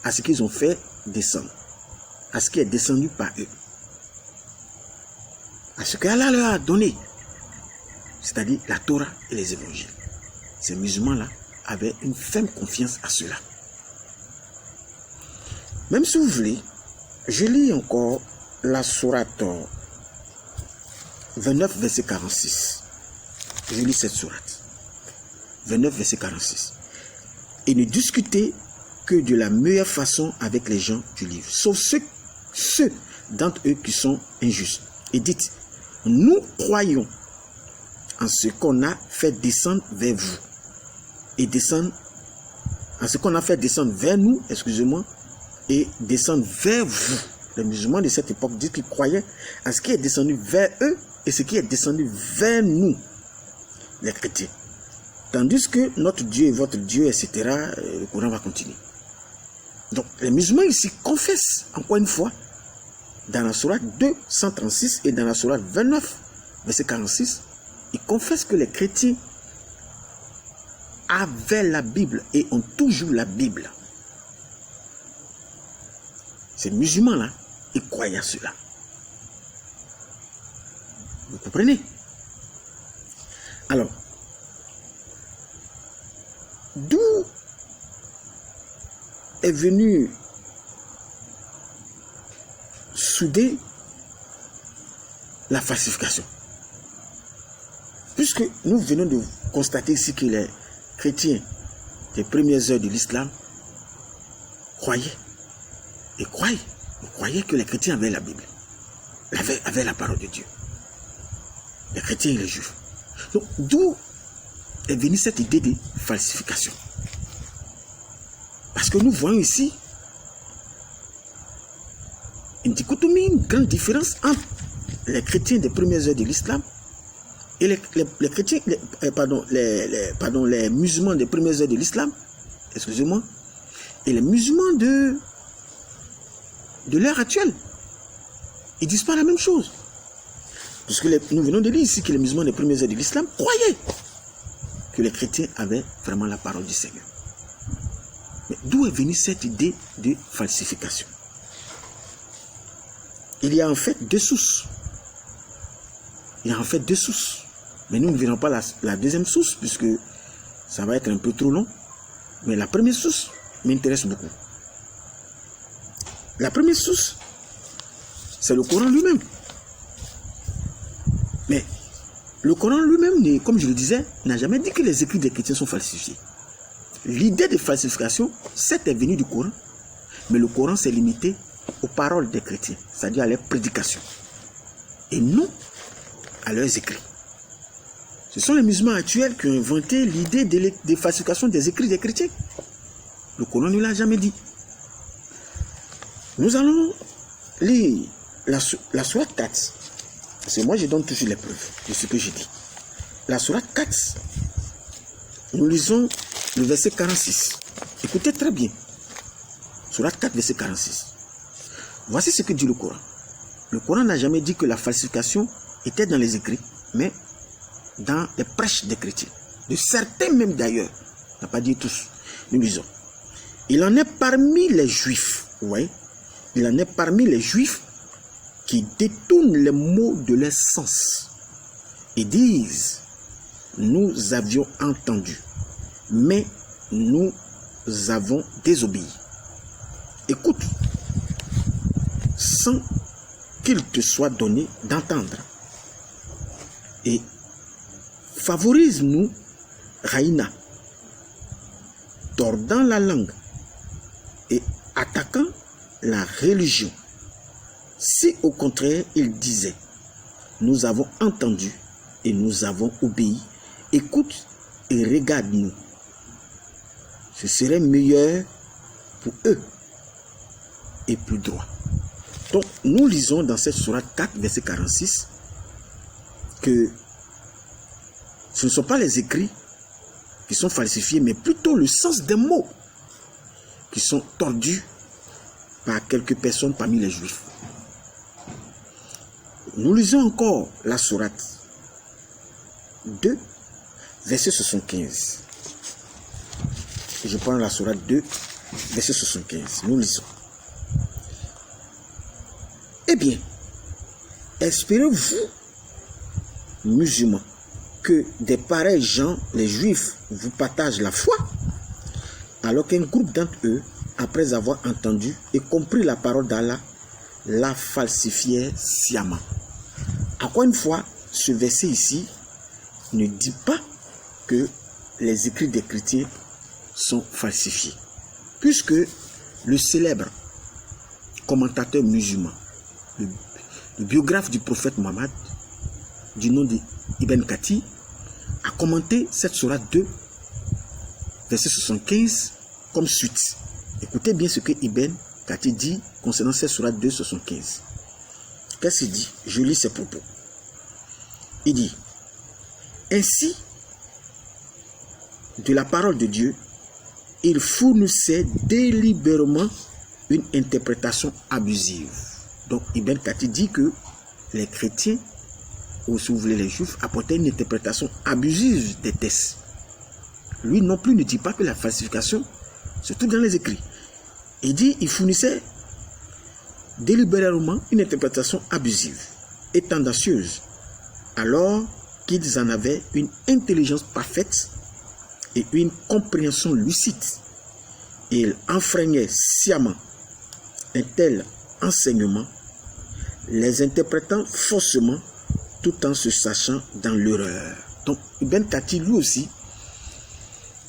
Speaker 1: à ce qu'ils ont fait descendre, à ce qui est descendu par eux, à ce qu'Allah leur a donné, c'est-à-dire la Torah et les évangiles. Ces musulmans-là avaient une ferme confiance à cela. Même si vous voulez, je lis encore la sourate 29, verset 46. Je lis cette sourate. 29, verset 46. Et ne discutez que de la meilleure façon avec les gens du livre, sauf ceux d'entre eux qui sont injustes. Et dites, nous croyons en ce qu'on a fait descendre vers vous. Et descendre, en ce qu'on a fait descendre vers nous, excusez-moi, et descendre vers vous. Les musulmans de cette époque disent qu'ils croyaient à ce qui est descendu vers eux et ce qui est descendu vers nous, les chrétiens. Tandis que notre Dieu est votre Dieu, etc., le Coran va continuer. Donc, les musulmans ici confessent, encore une fois, dans la sourate 2, 136 et dans la sourate 29, verset 46, ils confessent que les chrétiens avaient la Bible et ont toujours la Bible. Ces musulmans-là, ils croyaient à cela. Vous comprenez? Alors, d'où est venue souder la falsification? Puisque nous venons de constater ici que les chrétiens des premières heures de l'islam croyaient que les chrétiens avaient la Bible, avaient la parole de Dieu, les chrétiens et les juifs. Donc d'où est venue cette idée de falsification? Parce que nous voyons ici une une dichotomie, une grande différence entre les chrétiens des premières heures de l'islam et les chrétiens, les musulmans des premières heures de l'islam, excusez-moi, et les musulmans de l'ère actuelle. Ils ne disent pas la même chose. Parce que nous venons de lire ici que les musulmans des premières heures de l'islam croyaient que les chrétiens avaient vraiment la parole du Seigneur. Mais d'où est venue cette idée de falsification? Il y a en fait deux sources. Mais nous ne verrons pas la deuxième source, puisque ça va être un peu trop long. Mais la première source m'intéresse beaucoup. La première source, c'est le Coran lui-même. Mais le Coran lui-même, comme je le disais, n'a jamais dit que les écrits des chrétiens sont falsifiés. L'idée de falsification, c'est venue du Coran, mais le Coran s'est limité aux paroles des chrétiens, c'est-à-dire à leurs prédications, et non à leurs écrits. Ce sont les musulmans actuels qui ont inventé l'idée de falsification des écrits des chrétiens. Le Coran ne l'a jamais dit. Nous allons lire la sourate 4. Parce que moi, je donne toujours les preuves de ce que j'ai dit. La sourate 4, nous lisons le verset 46. Écoutez très bien. Sourate 4, verset 46. Voici ce que dit le Coran. Le Coran n'a jamais dit que la falsification était dans les écrits, mais dans les prêches des chrétiens. De certains même d'ailleurs. On n'a pas dit tous. Nous lisons. Il en est parmi les juifs. Oui. Il en est parmi les juifs qui détournent les mots de leur sens et disent: nous avions entendu, mais nous avons désobéi. Écoute, sans qu'il te soit donné d'entendre, et favorise-nous Raïna, tordant la langue et attaquant la religion. Si au contraire il disait: nous avons entendu et nous avons obéi, écoute et regarde-nous, ce serait meilleur pour eux et plus droit. Donc nous lisons dans cette sourate 4 verset 46 que ce ne sont pas les écrits qui sont falsifiés, mais plutôt le sens des mots qui sont tordus par quelques personnes parmi les juifs. Nous lisons encore la sourate 2, verset 75. Je prends la sourate 2, verset 75. Nous lisons. Eh bien, espérez-vous, musulmans, que des pareils gens, les juifs, vous partagent la foi, alors qu'un groupe d'entre eux, après avoir entendu et compris la parole d'Allah, la falsifiait sciemment. Encore une fois, ce verset ici ne dit pas que les écrits des chrétiens sont falsifiés, puisque le célèbre commentateur musulman, le biographe du prophète Mohammed, du nom d'Ibn Kathir, a commenté cette sourate 2, verset 75, comme suite. Écoutez bien ce que Ibn Kathir dit concernant cette sourate 2, 75. Qu'est-ce qu'il dit? Je lis ses propos. Il dit: ainsi, de la parole de Dieu, il fournissait délibérément une interprétation abusive. Donc Ibn Kathir dit que les chrétiens, ou si vous voulez les juifs, apportaient une interprétation abusive des textes. Lui non plus ne dit pas que la falsification se trouve dans les écrits. Il dit qu'il fournissait délibérément une interprétation abusive et tendancieuse, alors qu'ils en avaient une intelligence parfaite et une compréhension lucide. Et ils enfreignaient sciemment un tel enseignement, les interprétant faussement tout en se sachant dans l'erreur. Donc Ibn Kathir, lui aussi,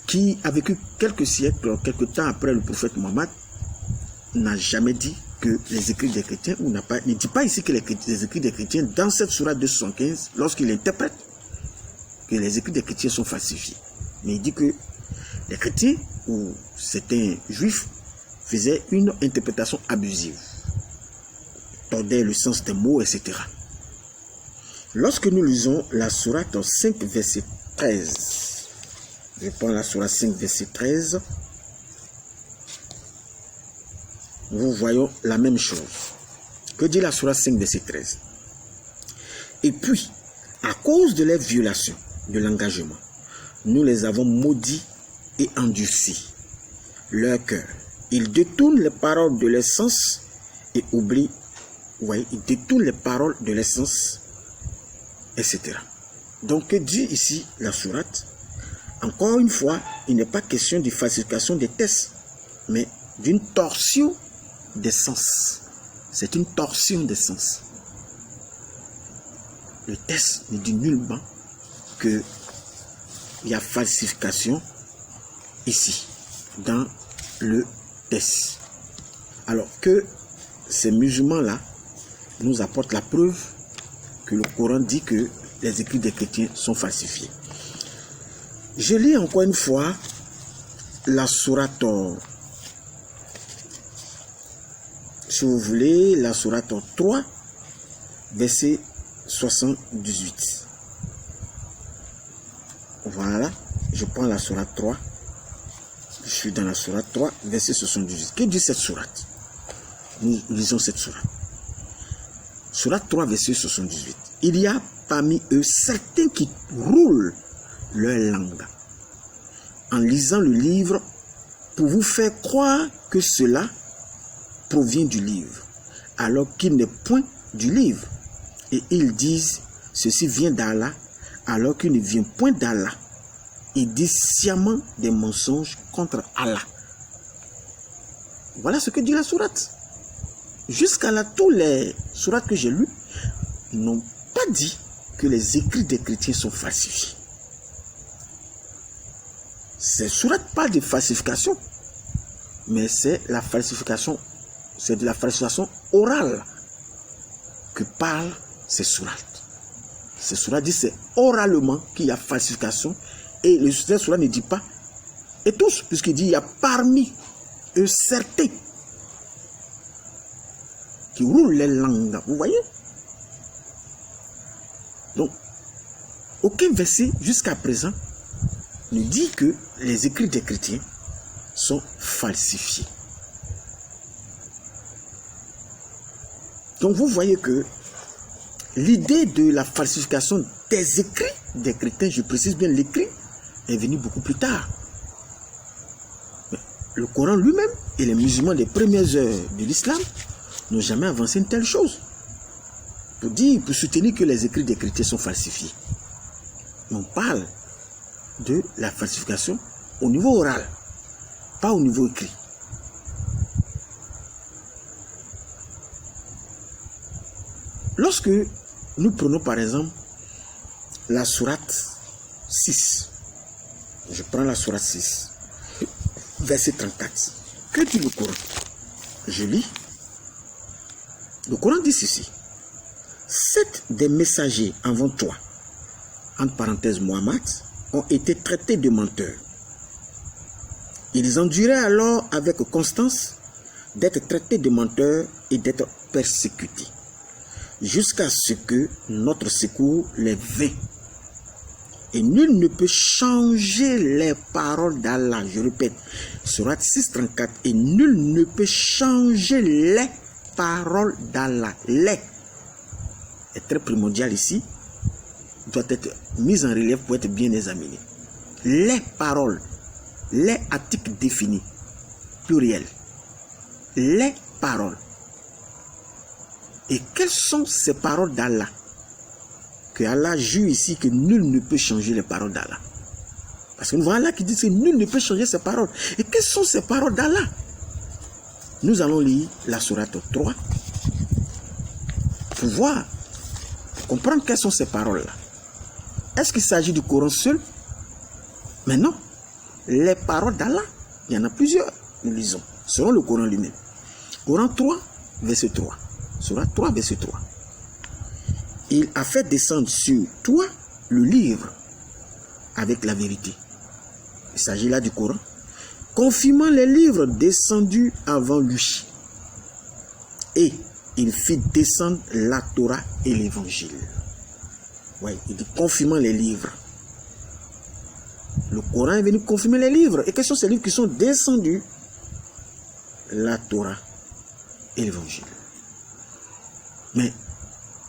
Speaker 1: qui a vécu quelques siècles, quelques temps après le prophète Mohammed, n'a jamais dit que les écrits des chrétiens, ou ne dit pas ici que les écrits des chrétiens, dans cette sourate 275, lorsqu'il interprète que les écrits des chrétiens sont falsifiés. Mais il dit que les chrétiens, ou certains juifs, faisaient une interprétation abusive. tordait le sens des mots, etc. Lorsque nous lisons la sourate 5, verset 13, je prends la sourate 5, verset 13, nous voyons la même chose. Que dit la sourate 5, verset 13? Et puis, à cause de leurs violations de l'engagement, nous les avons maudits et endurcis leur cœur. Ils détournent les paroles de leur sens et oublient, ils détournent les paroles de leur sens, etc. Donc, que dit ici la sourate? Encore une fois, il n'est pas question de falsification des textes, mais d'une torsion des sens. C'est une torsion des sens. Le texte ne dit nullement qu'il y a falsification ici, dans le texte. Alors que ces musulmans-là nous apportent la preuve que le Coran dit que les écrits des chrétiens sont falsifiés. Je lis encore une fois la sourate, si vous voulez, la sourate 3, verset 78. Voilà, je prends la sourate 3. Je suis dans la sourate 3, verset 78. Que dit cette sourate? Nous lisons cette sourate. Sourate 3, verset 78. Il y a parmi eux certains qui roulent leur langue en lisant le livre pour vous faire croire que cela provient du livre, alors qu'il n'est point du livre. Et ils disent, ceci vient d'Allah, alors qu'il ne vient point d'Allah. Ils disent sciemment des mensonges contre Allah. Voilà ce que dit la sourate. Jusqu'à là, tous les sourates que j'ai lues n'ont pas dit que les écrits des chrétiens sont falsifiés. Ces sourates parlent de falsification, mais c'est la falsification, c'est de la falsification orale que parlent ces sourates. Ces sourates disent c'est oralement qu'il y a falsification, et le sourate ne dit pas et tous, puisqu'il dit il y a parmi eux certains qui roulent les langues. Vous voyez? Donc, aucun verset jusqu'à présent ne dit que les écrits des chrétiens sont falsifiés. Donc, vous voyez que l'idée de la falsification des écrits des chrétiens, je précise bien l'écrit, est venue beaucoup plus tard. Mais le Coran lui-même et les musulmans des premières heures de l'islam n'ont jamais avancé une telle chose pour soutenir que les écrits des chrétiens sont falsifiés. On parle de la falsification au niveau oral, pas au niveau écrit. Lorsque nous prenons par exemple la sourate 6, je prends la sourate 6, verset 34. Que dit le Coran? Je lis. Le Coran dit ceci. 7 des messagers avant toi, entre parenthèses Mohammed, ont été traités de menteurs. Ils enduraient alors avec constance d'être traités de menteurs et d'être persécutés, jusqu'à ce que notre secours les vint. Et nul ne peut changer les paroles d'Allah. Je répète, Sourate 6, 34. Et nul ne peut changer les paroles d'Allah. Les est très primordial ici. Doit être mis en relief pour être bien examiné. Les paroles. Les articles définis. Pluriel. Les paroles. Et quelles sont ces paroles d'Allah? Que Allah jure ici que nul ne peut changer les paroles d'Allah. Parce que nous voyons Allah qui dit que nul ne peut changer ses paroles. Et quelles sont ces paroles d'Allah? Nous allons lire la sourate 3 pour voir, pour comprendre quelles sont ces paroles-là. Est-ce qu'il s'agit du Coran seul? Mais non. Les paroles d'Allah, il y en a plusieurs. Nous lisons, selon le Coran lui-même. Coran 3, verset 3. Sourate 3, verset 3. Il a fait descendre sur toi le livre avec la vérité. Il s'agit là du Coran. Confirmant les livres descendus avant lui. Et il fit descendre la Torah et l'évangile. Oui, il dit confirmant les livres. Le Coran est venu confirmer les livres. Et quels sont ces livres qui sont descendus? La Torah et l'évangile. Mais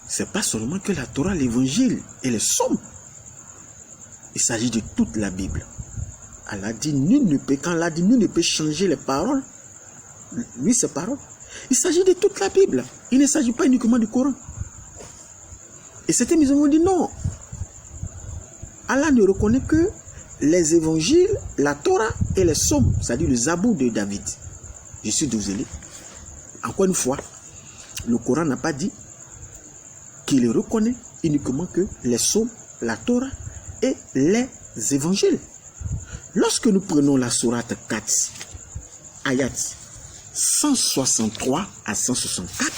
Speaker 1: ce n'est pas seulement que la Torah, l'évangile et les psaumes. Il s'agit de toute la Bible. Allah dit, quand Allah dit, nul ne peut changer les paroles, lui, ses paroles. Il s'agit de toute la Bible. Il ne s'agit pas uniquement du Coran. Et certains musulmans disent non. Allah ne reconnaît que les évangiles, la Torah et les psaumes, c'est-à-dire le Zabour de David. Je suis désolé. Encore une fois, le Coran n'a pas dit qu'il reconnaît uniquement que les psaumes, la Torah et les évangiles. Lorsque nous prenons la sourate 4, ayat 163 à 164,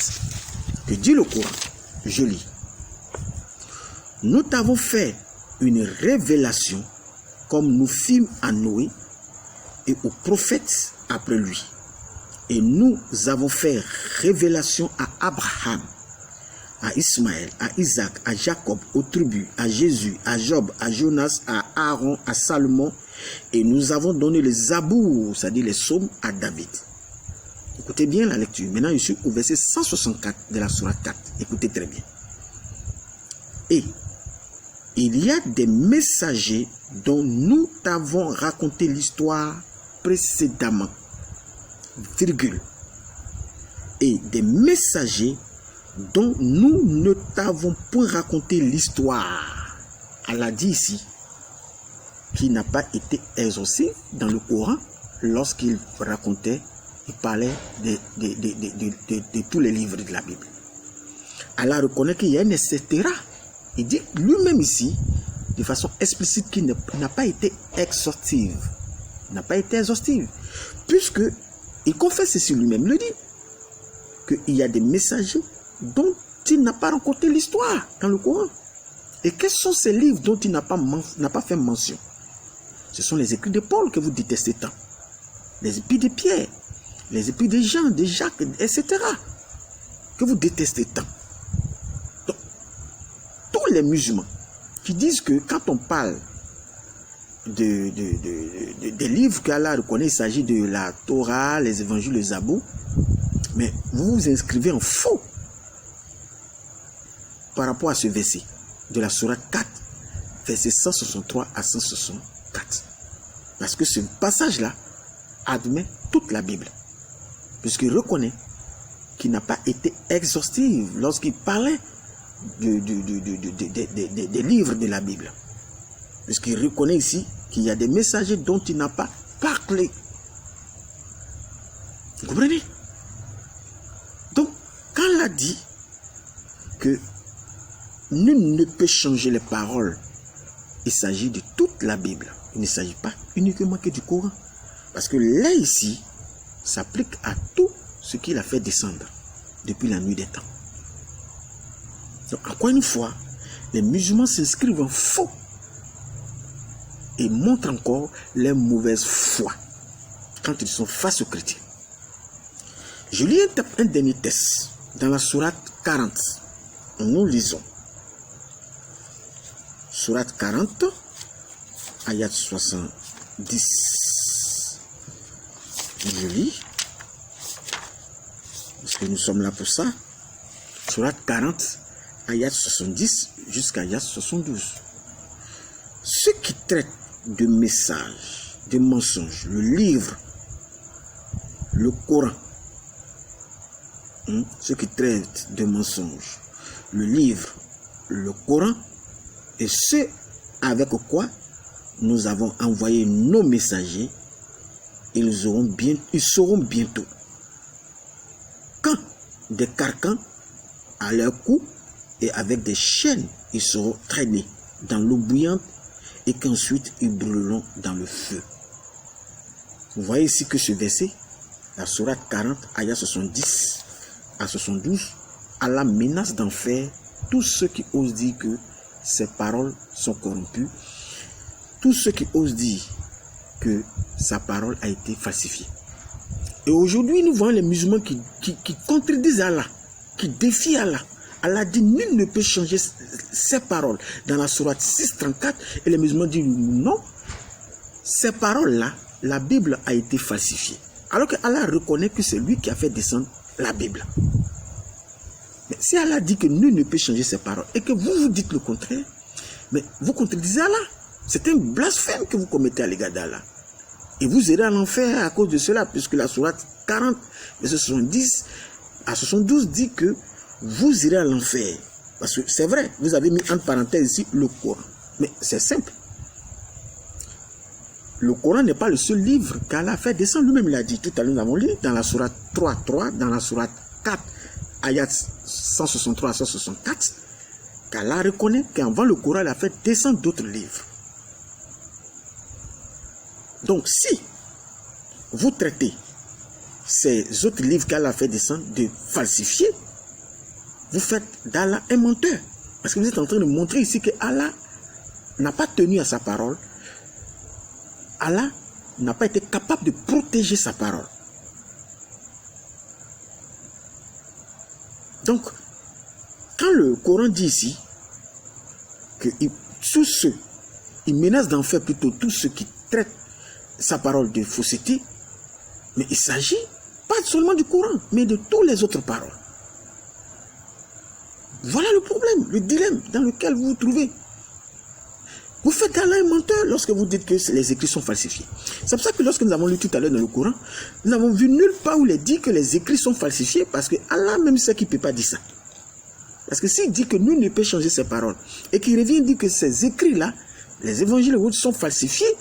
Speaker 1: que dit le Coran, je lis. Nous t'avons fait une révélation comme nous fîmes à Noé et aux prophètes après lui. Et nous avons fait révélation à Abraham, à Ismaël, à Isaac, à Jacob, aux tribus, à Jésus, à Job, à Jonas, à Aaron, à Salomon. Et nous avons donné les Zabour, c'est-à-dire les psaumes, à David. Écoutez bien la lecture. Maintenant, je suis au verset 164 de la sourate 4. Écoutez très bien. Et il y a des messagers dont nous t'avons raconté l'histoire précédemment, virgule. Et des messagers dont nous ne t'avons point raconté l'histoire. Allah dit ici qu'il n'a pas été exaucé dans le Coran lorsqu'il racontait, il parlait de tous les livres de la Bible. Allah reconnaît qu'il y a un etc. Il dit lui-même ici, de façon explicite, qu'il n'a pas été exhaustive. N'a pas été exhaustive. Puisque il confesse ici lui-même, il le dit, qu'il y a des messagers dont il n'a pas raconté l'histoire dans le Coran. Et quels sont ces livres dont il n'a pas fait mention? Ce sont les écrits de Paul que vous détestez tant. Les épîtres de Pierre, les épîtres de Jean, de Jacques, etc. que vous détestez tant. Donc, tous les musulmans qui disent que quand on parle des livres qu'Allah reconnaît, il s'agit de la Torah, les évangiles, le Zabour, mais vous vous inscrivez en faux par rapport à ce verset de la sourate 4, verset 163 à 164. Parce que ce passage-là admet toute la Bible, puisqu'il reconnaît qu'il n'a pas été exhaustif lorsqu'il parlait des livres de la Bible. Puisqu'il reconnaît ici qu'il y a des messagers dont il n'a pas parlé. Vous comprenez? Donc, quand il a dit que nul ne peut changer les paroles, il s'agit de toute la Bible. Il ne s'agit pas uniquement que du Coran. Parce que là, ici, s'applique à tout ce qu'il a fait descendre depuis la nuit des temps. Donc, encore une fois, les musulmans s'inscrivent en faux et montrent encore leur mauvaise foi quand ils sont face aux chrétiens. Je lis un dernier texte dans la sourate 40. Nous lisons. Sourate 40, ayat 70. Je lis, parce que nous sommes là pour ça. Sourate 40, ayat 70 jusqu'à ayat 72. Ceux qui traitent de messages, de mensonges, le livre, le Coran, ceux qui traitent de mensonges, le livre, le Coran, et ceux avec quoi nous avons envoyé nos messagers, ils sauront bientôt quand des carcans à leur cou et avec des chaînes, ils seront traînés dans l'eau bouillante et qu'ensuite ils brûleront dans le feu. Vous voyez ici que ce verset, la sourate 40, ayat 70 à 72, Allah menace d'enfer tous ceux qui osent dire que ces paroles sont corrompues, tous ceux qui osent dire que sa parole a été falsifiée. Et aujourd'hui, nous voyons les musulmans qui contredisent Allah qui défie Allah. Allah dit, nul ne peut changer ses paroles. Dans la sourate 6.34, et les musulmans disent, non, ces paroles-là, la Bible a été falsifiée. Alors que Allah reconnaît que c'est lui qui a fait descendre la Bible. Mais si Allah dit que nul ne peut changer ses paroles, et que vous dites le contraire, mais vous contredisez Allah. C'est un blasphème que vous commettez à l'égard d'Allah. Et vous irez à l'enfer à cause de cela, puisque la sourate 40, verset 70 à 72 dit que vous irez à l'enfer. Parce que c'est vrai, vous avez mis entre parenthèses ici le Coran. Mais c'est simple. Le Coran n'est pas le seul livre qu'Allah a fait descendre. Lui-même l'a dit tout à l'heure, nous avons lu dans la sourate 3.3, dans la sourate 4, ayat 163 à 164, qu'Allah reconnaît qu'avant le Coran, il a fait descendre d'autres livres. Donc si vous traitez ces autres livres qu'Allah a fait descendre de falsifiés, vous faites d'Allah un menteur. Parce que vous êtes en train de montrer ici que Allah n'a pas tenu à sa parole. Allah n'a pas été capable de protéger sa parole. Donc, quand le Coran dit ici que tous ceux, il menace d'en faire plutôt tous ceux qui traitent sa parole de fausseté, mais il s'agit pas seulement du Coran, mais de toutes les autres paroles. Voilà le problème, le dilemme dans lequel vous vous trouvez. Vous faites d'Allah un menteur lorsque vous dites que les écrits sont falsifiés. C'est pour ça que lorsque nous avons lu tout à l'heure dans le Coran, nous n'avons vu nulle part où il est dit que les écrits sont falsifiés, parce que Allah même sait qu'il ne peut pas dire ça. Parce que s'il dit que nul ne peut changer ses paroles, et qu'il revient dire que ces écrits-là, les évangiles et autres sont falsifiés,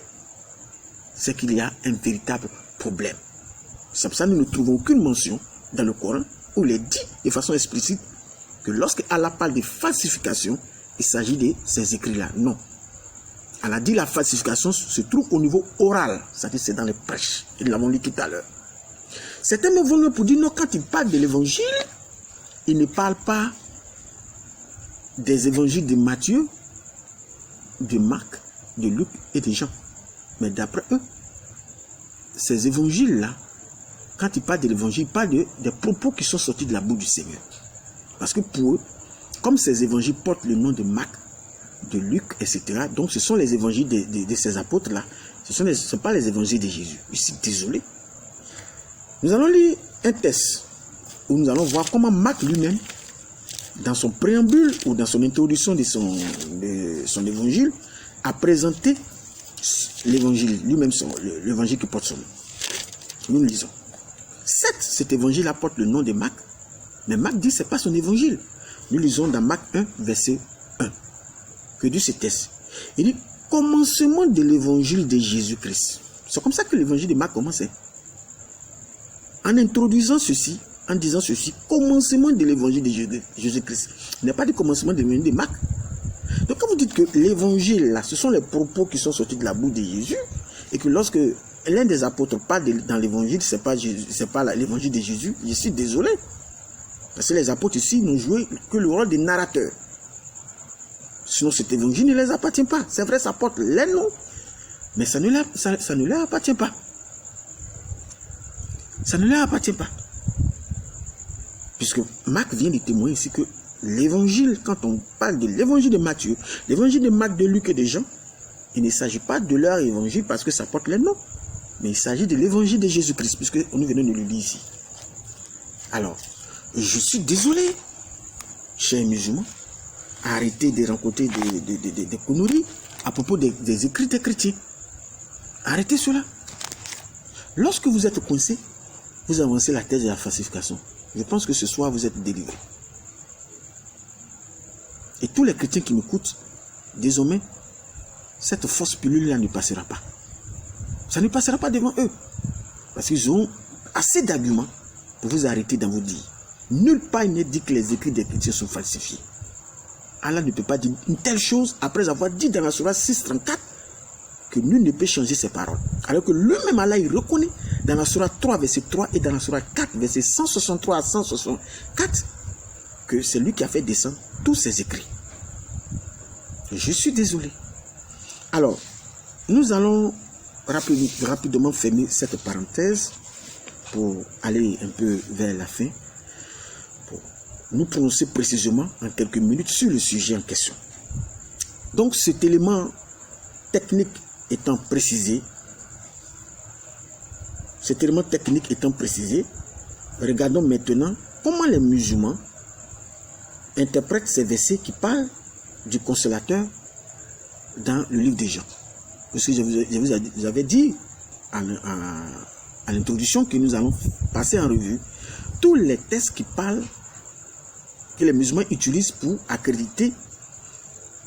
Speaker 1: c'est qu'il y a un véritable problème. C'est pour ça que nous ne trouvons aucune mention dans le Coran où il est dit de façon explicite que lorsque Allah parle de falsification, il s'agit de ces écrits-là. Non. Allah dit la falsification se trouve au niveau oral, c'est-à-dire c'est dans les prêches. Et nous l'avons lu tout à l'heure. Certains me vont pour dire non, quand il parle de l'évangile, il ne parle pas des évangiles de Matthieu, de Marc, de Luc et de Jean. Mais d'après eux, ces évangiles-là, quand ils parlent de l'évangile, ils parlent des propos qui sont sortis de la bouche du Seigneur. Parce que pour eux, comme ces évangiles portent le nom de Marc, de Luc, etc., donc ce sont les évangiles de ces apôtres-là. Ce ne sont pas les évangiles de Jésus. Je suis désolé. Nous allons lire un texte où nous allons voir comment Marc lui-même, dans son préambule ou dans son introduction de son évangile, a présenté l'évangile, lui-même l'évangile qui porte son nom. Nous lisons. Certes, cet évangile apporte le nom de Marc, mais Marc dit que ce n'est pas son évangile. Nous lisons dans Marc 1, verset 1. Que dit ce texte? Il dit, commencement de l'évangile de Jésus-Christ. C'est comme ça que l'évangile de Marc commençait. En introduisant ceci, en disant ceci, commencement de l'évangile de Jésus-Christ. Il n'y a pas de commencement de l'évangile de Marc. Donc quand vous dites que l'évangile, là, ce sont les propos qui sont sortis de la bouche de Jésus, et que lorsque l'un des apôtres parle dans l'évangile, ce n'est pas l'évangile de Jésus, je suis désolé. Parce que les apôtres ici n'ont joué que le rôle des narrateurs. Sinon cet évangile ne les appartient pas. C'est vrai, ça porte les noms, mais ça ne leur appartient pas. Ça ne leur appartient pas. Puisque Marc vient de témoigner ici que l'évangile, quand on parle de l'évangile de Matthieu, l'évangile de Marc, de Luc et de Jean, il ne s'agit pas de leur évangile parce que ça porte les noms, mais il s'agit de l'évangile de Jésus-Christ, puisque nous venons de le lire ici. Alors, je suis désolé, chers musulmans, arrêtez de rencontrer des conneries à propos des écrits des chrétiens. Arrêtez cela. Lorsque vous êtes coincé, vous avancez la thèse de la falsification. Je pense que ce soir, vous êtes délivrés. Et tous les chrétiens qui m'écoutent, désormais, cette fausse pilule-là ne passera pas. Ça ne passera pas devant eux. Parce qu'ils auront assez d'arguments pour vous arrêter dans vos dires. Nulle part il n'est dit que les écrits des chrétiens sont falsifiés. Allah ne peut pas dire une telle chose après avoir dit dans la sourate 6.34 que nul ne peut changer ses paroles. Alors que lui-même Allah il reconnaît dans la sourate 3 verset 3 et dans la sourate 4 verset 163 à 164 que c'est lui qui a fait descendre tous ses écrits. Je suis désolé. Alors, nous allons rapidement fermer cette parenthèse pour aller un peu vers la fin. nous prononcer précisément en quelques minutes sur le sujet en question. Donc cet élément technique étant précisé, regardons maintenant comment les musulmans interprètent ces versets qui parlent du consolateur dans le livre des Jean. Parce que je vous avais dit à l'introduction que nous allons passer en revue tous les textes qui parlent, que les musulmans utilisent pour accréditer,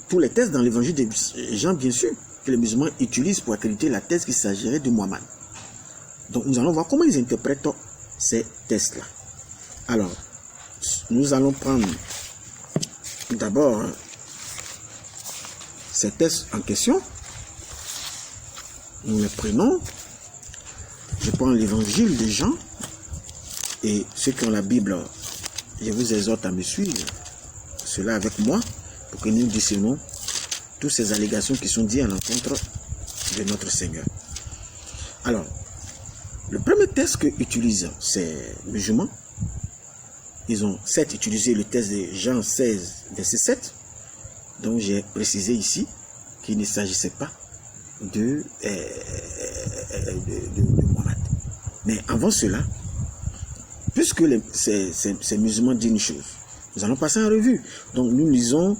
Speaker 1: tous les textes dans l'évangile de Jean, bien sûr, que les musulmans utilisent pour accréditer la thèse qu'il s'agirait de Mohammed. Donc nous allons voir comment ils interprètent ces textes-là. Alors, nous allons prendre d'abord ces textes en question. Nous les prenons. Je prends l'évangile de Jean. Et ceux qui ont la Bible, je vous exhorte à me suivre. Cela avec moi, pour que nous discernons toutes ces allégations qui sont dites à l'encontre de notre Seigneur. Alors, le premier texte que utilisent ces musulmans, ils ont certes utilisé le texte de Jean 16, verset 7, dont j'ai précisé ici qu'il ne s'agissait pas de Mohammed. Mais avant cela, puisque ces musulmans disent une chose, nous allons passer en revue. Donc nous lisons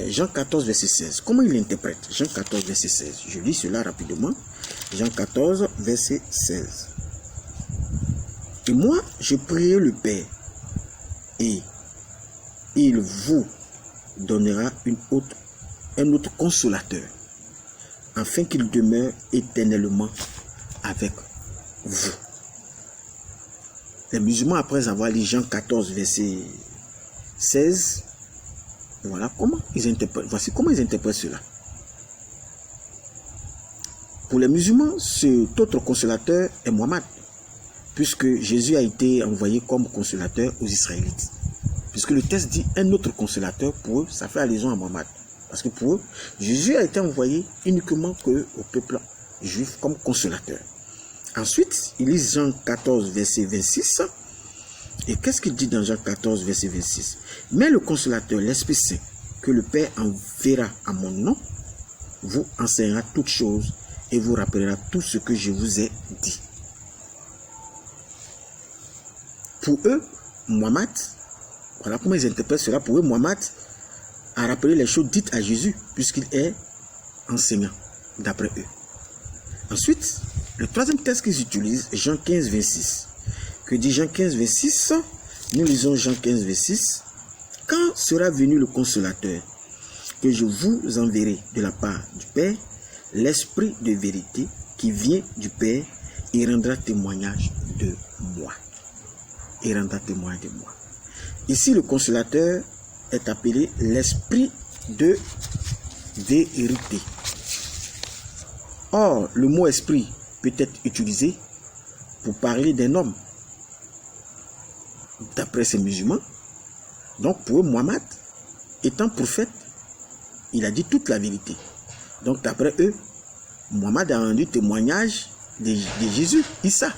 Speaker 1: Jean 14, verset 16. Comment il l'interprète? Jean 14, verset 16. Je lis cela rapidement. Jean 14, verset 16. Et moi, je prierai le Père, et il vous donnera un autre consolateur, afin qu'il demeure éternellement avec vous. Les musulmans, après avoir lu Jean 14, verset 16, voilà comment ils interprètent. Voici comment ils interprètent cela. Pour les musulmans, cet autre consolateur est Mohammed, puisque Jésus a été envoyé comme consolateur aux Israélites. Puisque le texte dit un autre consolateur, pour eux, ça fait allusion à Mohammed. Parce que pour eux, Jésus a été envoyé uniquement au peuple juif comme consolateur. Ensuite, ils lisent Jean 14, verset 26. Et qu'est-ce qu'il dit dans Jean 14, verset 26? Mais le consolateur, l'Esprit Saint, que le Père enverra à mon nom, vous enseignera toutes choses et vous rappellera tout ce que je vous ai dit. Pour eux, Mohammed, voilà comment ils interprètent cela. Pour eux, Mohammed a rappelé les choses dites à Jésus, puisqu'il est enseignant, d'après eux. Ensuite, le troisième texte qu'ils utilisent, Jean 15, 26. Que dit Jean 15, 26? Nous lisons Jean 15, 26. Quand sera venu le consolateur, que je vous enverrai de la part du Père, l'Esprit de vérité qui vient du Père, il rendra témoignage de moi. Il rendra témoignage de moi. Ici, le consolateur est appelé l'Esprit de vérité. Or, le mot esprit peut être utilisé pour parler d'un homme, d'après ces musulmans. Donc pour eux, Mohammed, étant prophète, il a dit toute la vérité. Donc d'après eux, Mohammed a rendu témoignage de Jésus, Issa.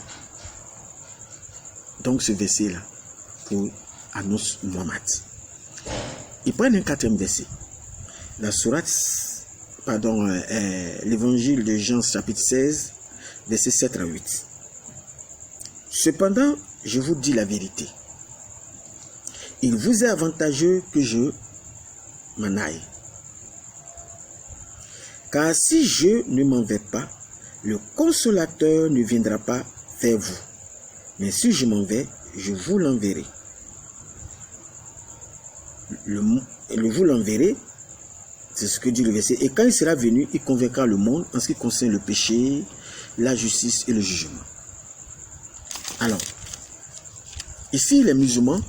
Speaker 1: Donc ce verset-là, pour annonce Mohammed. Ils prennent un quatrième verset. La sourate, l'évangile de Jean, chapitre 16, verset 7 à 8. Cependant, je vous dis la vérité. Il vous est avantageux que je m'en aille. Car si je ne m'en vais pas, le consolateur ne viendra pas vers vous. Mais si je m'en vais, je vous l'enverrai. Vous l'enverrez, c'est ce que dit le verset. Et quand il sera venu, il convaincra le monde en ce qui concerne le péché, la justice et le jugement. Alors, ici les musulmans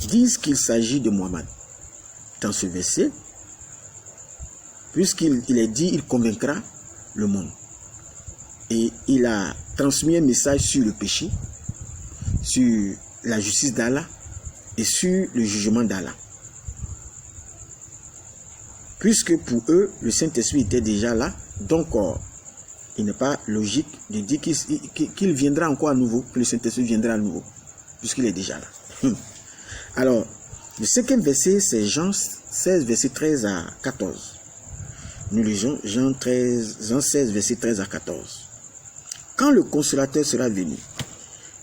Speaker 1: disent qu'il s'agit de Mohammed. Dans ce verset, puisqu'il est dit, il convaincra le monde. Et il a transmis un message sur le péché, sur la justice d'Allah et sur le jugement d'Allah. Puisque pour eux, le Saint-Esprit était déjà là, donc il n'est pas logique de dire qu'il viendra encore à nouveau, que le Saint-Esprit viendra à nouveau, puisqu'il est déjà là. Alors, le 5e verset, c'est Jean 16, verset 13 à 14. Nous lisons Jean 16, verset 13 à 14. Quand le consolateur sera venu,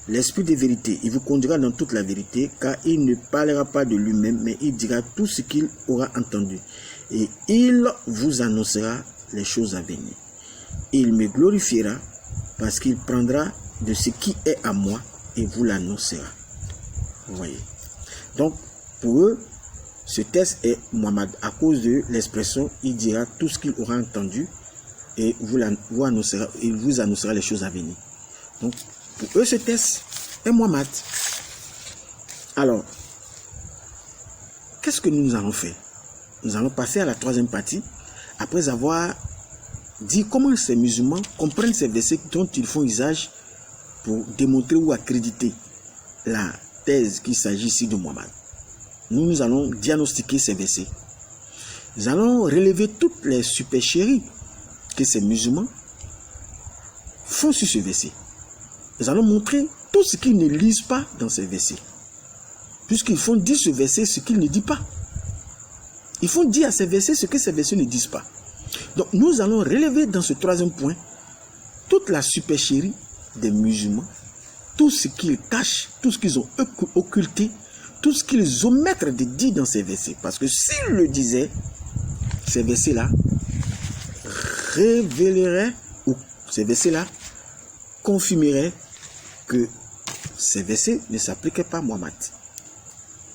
Speaker 1: l'Esprit de vérité, il vous conduira dans toute la vérité, car il ne parlera pas de lui-même, mais il dira tout ce qu'il aura entendu. Et il vous annoncera les choses à venir. Il me glorifiera, parce qu'il prendra de ce qui est à moi et vous l'annoncera. Vous voyez. Donc, pour eux, ce texte est Muhammad, à cause de l'expression, il dira tout ce qu'il aura entendu et il vous annoncera les choses à venir. Donc, pour eux, ce texte est Muhammad. Alors, qu'est-ce que nous allons faire? Nous allons passer à la 3e partie, après avoir dit comment ces musulmans comprennent ces versets dont ils font usage pour démontrer ou accréditer la thèse qu'il s'agit ici de Muhammad. Nous allons diagnostiquer ces versets. Nous allons relever toutes les supercheries que ces musulmans font sur ce verset. Nous allons montrer tout ce qu'ils ne lisent pas dans ces versets. Puisqu'ils font dire ce verset ce qu'ils ne disent pas. Ils font dire à ces versets ce que ces versets ne disent pas. Donc nous allons relever dans ce 3e point toute la supercherie des musulmans, tout ce qu'ils cachent, tout ce qu'ils ont occulté, tout ce qu'ils omettent de dire dans ces versets. Parce que s'ils le disaient, ces versets-là révéleraient, ou ces versets-là confirmeraient que ces versets ne s'appliquaient pas à Muhammad.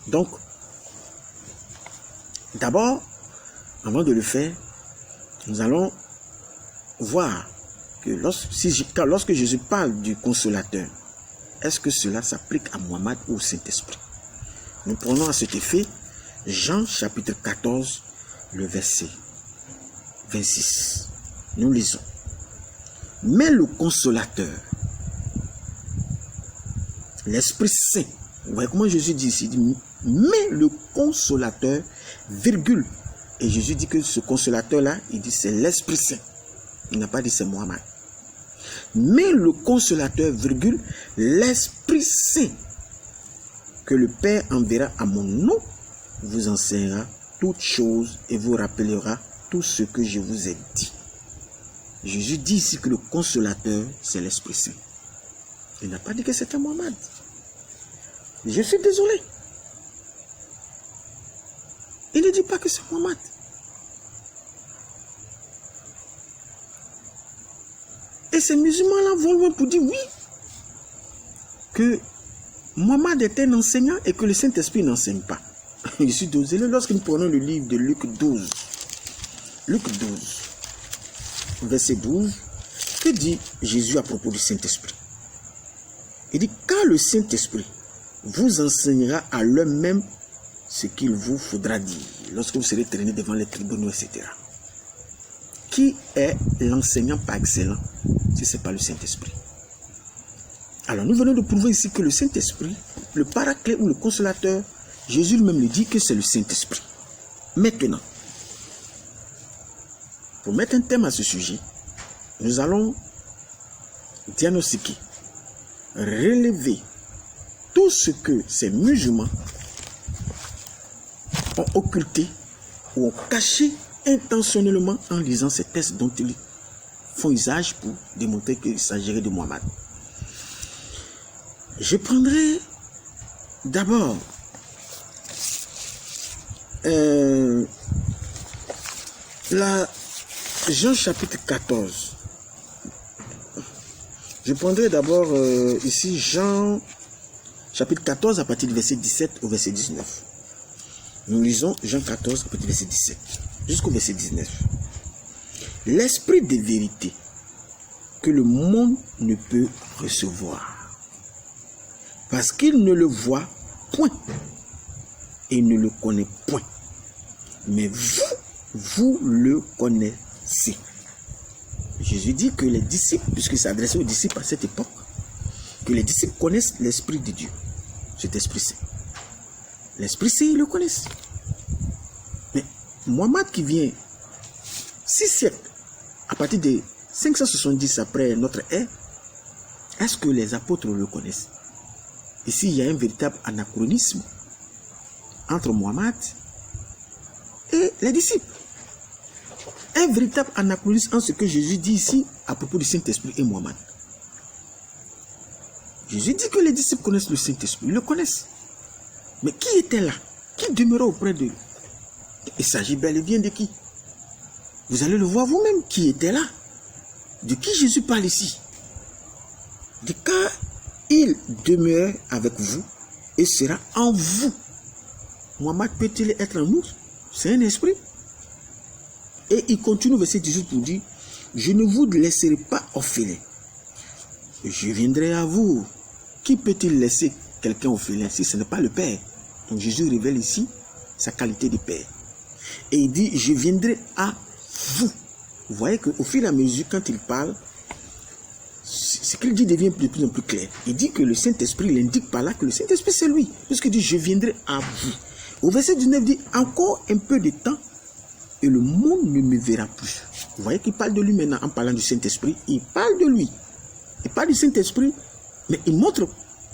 Speaker 1: Donc, d'abord, avant de le faire, nous allons voir que lorsque Jésus parle du consolateur, est-ce que cela s'applique à Muhammad ou au Saint-Esprit? Nous prenons à cet effet Jean chapitre 14, le verset 26. Nous lisons. Mais le consolateur, l'Esprit Saint, vous voyez comment Jésus dit ici, il dit, mais le consolateur, virgule. Et Jésus dit que ce consolateur-là, il dit c'est l'Esprit Saint. Il n'a pas dit c'est Muhammad. Mais le consolateur, virgule, l'Esprit Saint, que le Père enverra à mon nom, vous enseignera toutes choses et vous rappellera tout ce que je vous ai dit. Jésus dit ici que le consolateur, c'est l'Esprit Saint. Il n'a pas dit que c'était Muhammad. Je suis désolé. Il ne dit pas que c'est Muhammad. Et ces musulmans-là vont loin pour dire oui, que Muhammad est un enseignant et que le Saint-Esprit n'enseigne pas. Je suis désolé, lorsque nous prenons le livre de Luc 12, verset 12, que dit Jésus à propos du Saint-Esprit? Il dit, car le Saint-Esprit vous enseignera à l'heure même ce qu'il vous faudra dire, lorsque vous serez traîné devant les tribunaux, etc. Qui est l'enseignant par excellence si ce n'est pas le Saint-Esprit? Alors nous venons de prouver ici que le Saint-Esprit, le paraclet ou le consolateur, Jésus lui-même le dit que c'est le Saint-Esprit. Maintenant, pour mettre un thème à ce sujet, nous allons diagnostiquer, relever tout ce que ces musulmans ont occulté ou ont caché intentionnellement en lisant ces textes dont ils font usage pour démontrer qu'il s'agirait de Muhammad. Je prendrai d'abord Jean chapitre 14. Je prendrai d'abord ici Jean chapitre 14 à partir du verset 17 au verset 19. Nous lisons Jean 14 à partir du verset 17 jusqu'au verset 19. L'esprit de vérité que le monde ne peut recevoir, parce qu'il ne le voit point et ne le connaît point. Mais vous le connaissez. Jésus dit que les disciples, puisqu'il s'adressait aux disciples à cette époque, que les disciples connaissent l'Esprit de Dieu, cet Esprit Saint. L'Esprit Saint, ils le connaissent. Mais Muhammad qui vient 6 siècles, à partir de 570 après notre ère, est-ce que les apôtres le connaissent? Ici, il y a un véritable anachronisme entre Mohammed et les disciples. Un véritable anachronisme en ce que Jésus dit ici à propos du Saint-Esprit et Mohammed. Jésus dit que les disciples connaissent le Saint-Esprit, ils le connaissent. Mais qui était là? Qui demeurait auprès d'eux? Il s'agit bel et bien de qui? Vous allez le voir vous-même, qui était là? De qui Jésus parle ici? De quand il demeure avec vous et sera en vous. Mohammed peut-il être en nous? C'est un esprit. Et il continue verset 18 pour dire, je ne vous laisserai pas orphelin. Je viendrai à vous. Qui peut-il laisser quelqu'un orphelin si ce n'est pas le Père? Donc Jésus révèle ici sa qualité de Père. Et il dit, je viendrai à vous. Vous voyez qu'au fil et à mesure, quand il parle, ce qu'il dit devient de plus en plus clair. Il dit que le Saint-Esprit, il indique par là que le Saint-Esprit c'est lui. Puisqu'il dit, je viendrai à vous. Au verset 19, il dit, encore un peu de temps et le monde ne me verra plus. Vous voyez qu'il parle de lui maintenant en parlant du Saint-Esprit. Il parle de lui. Il parle du Saint-Esprit, mais il montre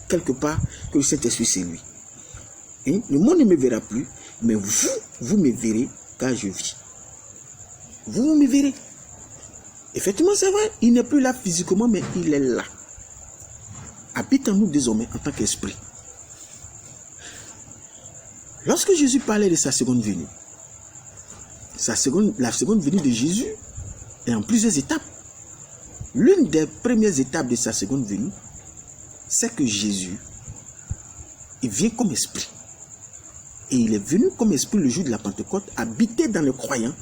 Speaker 1: quelque part que le Saint-Esprit c'est lui. Et le monde ne me verra plus, mais vous me verrez car je vis. Vous me verrez. Effectivement, c'est vrai, il n'est plus là physiquement, mais il est là. Habite en nous désormais en tant qu'esprit. Lorsque Jésus parlait de sa seconde venue, la seconde venue de Jésus est en plusieurs étapes. L'une des premières étapes de sa seconde venue, c'est que Jésus, il vient comme esprit. Et il est venu comme esprit le jour de la Pentecôte, habiter dans les croyants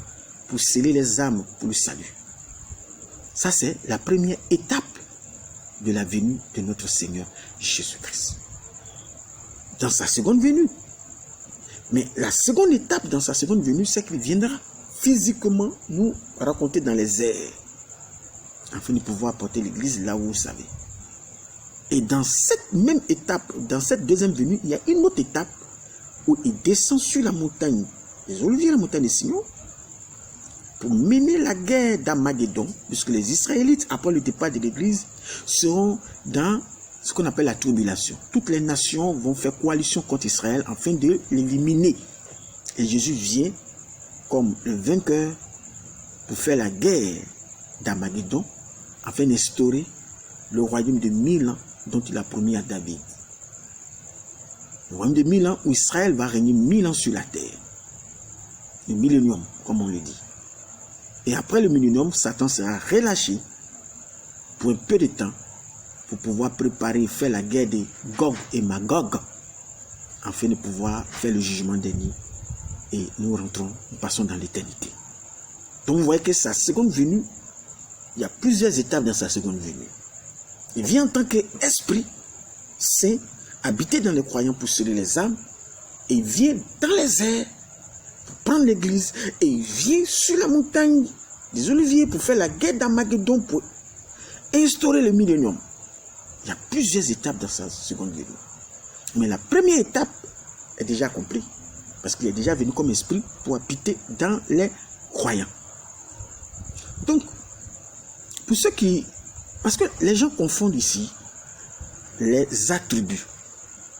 Speaker 1: pour sceller les âmes pour le salut. Ça, c'est la première étape de la venue de notre Seigneur Jésus-Christ. Dans sa seconde venue. Mais la seconde étape dans sa seconde venue, c'est qu'il viendra physiquement nous raconter dans les airs, afin de pouvoir porter l'église là où vous savez. Et dans cette même étape, dans cette deuxième venue, il y a une autre étape où il descend sur la montagne des Oliviers, la montagne de Sion, pour mener la guerre d'Armageddon, puisque les Israélites, après le départ de l'église, seront dans ce qu'on appelle la tribulation. Toutes les nations vont faire coalition contre Israël afin de l'éliminer. Et Jésus vient comme le vainqueur pour faire la guerre d'Armageddon afin d'instaurer le royaume de 1000 ans dont il a promis à David. Le royaume de 1000 ans où Israël va régner 1000 ans sur la terre. Le millénium, comme on le dit. Et après le millénium, Satan sera relâché pour un peu de temps pour pouvoir préparer et faire la guerre de Gog et Magog afin de pouvoir faire le jugement dernier. Et nous passons dans l'éternité. Donc vous voyez que sa seconde venue, il y a plusieurs étapes dans sa seconde venue. Il vient en tant qu'esprit saint, habiter dans les croyants pour sceller les âmes, et il vient dans les airs pour prendre l'église, et il vient sur la montagne des Oliviers pour faire la guerre d'Armageddon, pour instaurer le millénium. Il y a plusieurs étapes dans sa seconde venue. Mais la première étape est déjà accomplie, parce qu'il est déjà venu comme esprit pour habiter dans les croyants. Donc, pour ceux qui... Parce que les gens confondent ici les attributs.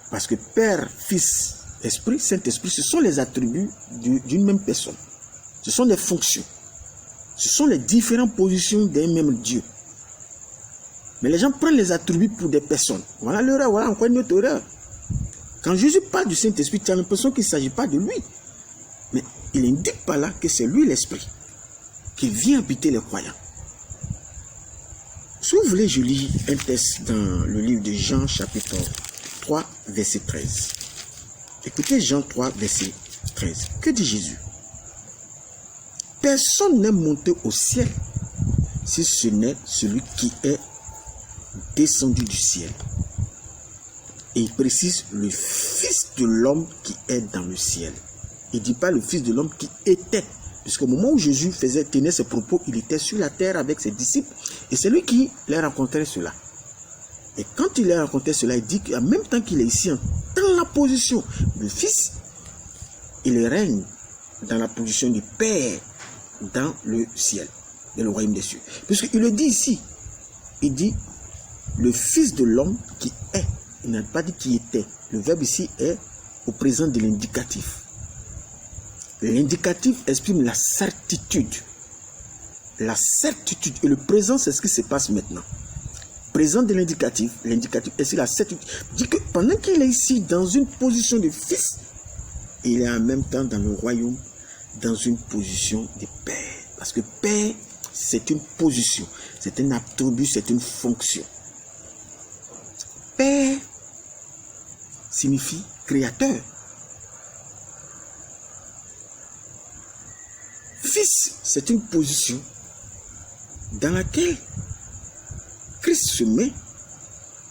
Speaker 1: Parce que Père, Fils, Esprit, Saint-Esprit, ce sont les attributs d'une même personne. Ce sont les fonctions. Ce sont les différentes positions d'un même Dieu. Mais les gens prennent les attributs pour des personnes. Voilà l'erreur, voilà encore une autre erreur. Quand Jésus parle du Saint-Esprit, tu as l'impression qu'il ne s'agit pas de lui. Mais il indique par là que c'est lui l'Esprit qui vient habiter les croyants. Si vous voulez, je lis un texte dans le livre de Jean, chapitre 3, verset 13. Écoutez Jean 3, verset 13. Que dit Jésus? Personne n'est monté au ciel si ce n'est celui qui est descendu du ciel. Et il précise le Fils de l'homme qui est dans le ciel. Il ne dit pas le Fils de l'homme qui était. Puisqu'au moment où Jésus tenait ses propos, il était sur la terre avec ses disciples. Et c'est lui qui leur rencontrait cela. Et quand il leur rencontrait cela, il dit qu'en même temps qu'il est ici, dans la position du Fils, il règne dans la position du Père dans le ciel, dans le royaume des cieux. Puisqu'il le dit ici, il dit le Fils de l'homme qui est. Il n'a pas dit qui était. Le verbe ici est au présent de l'indicatif. L'indicatif exprime la certitude. La certitude. Et le présent, c'est ce qui se passe maintenant. Présent de l'indicatif est sur la certitude. Dit que pendant qu'il est ici dans une position de fils, il est en même temps dans le royaume, dans une position de père. Parce que père, c'est une position, c'est un attribut, c'est une fonction. Père signifie créateur. Fils, c'est une position dans laquelle Christ se met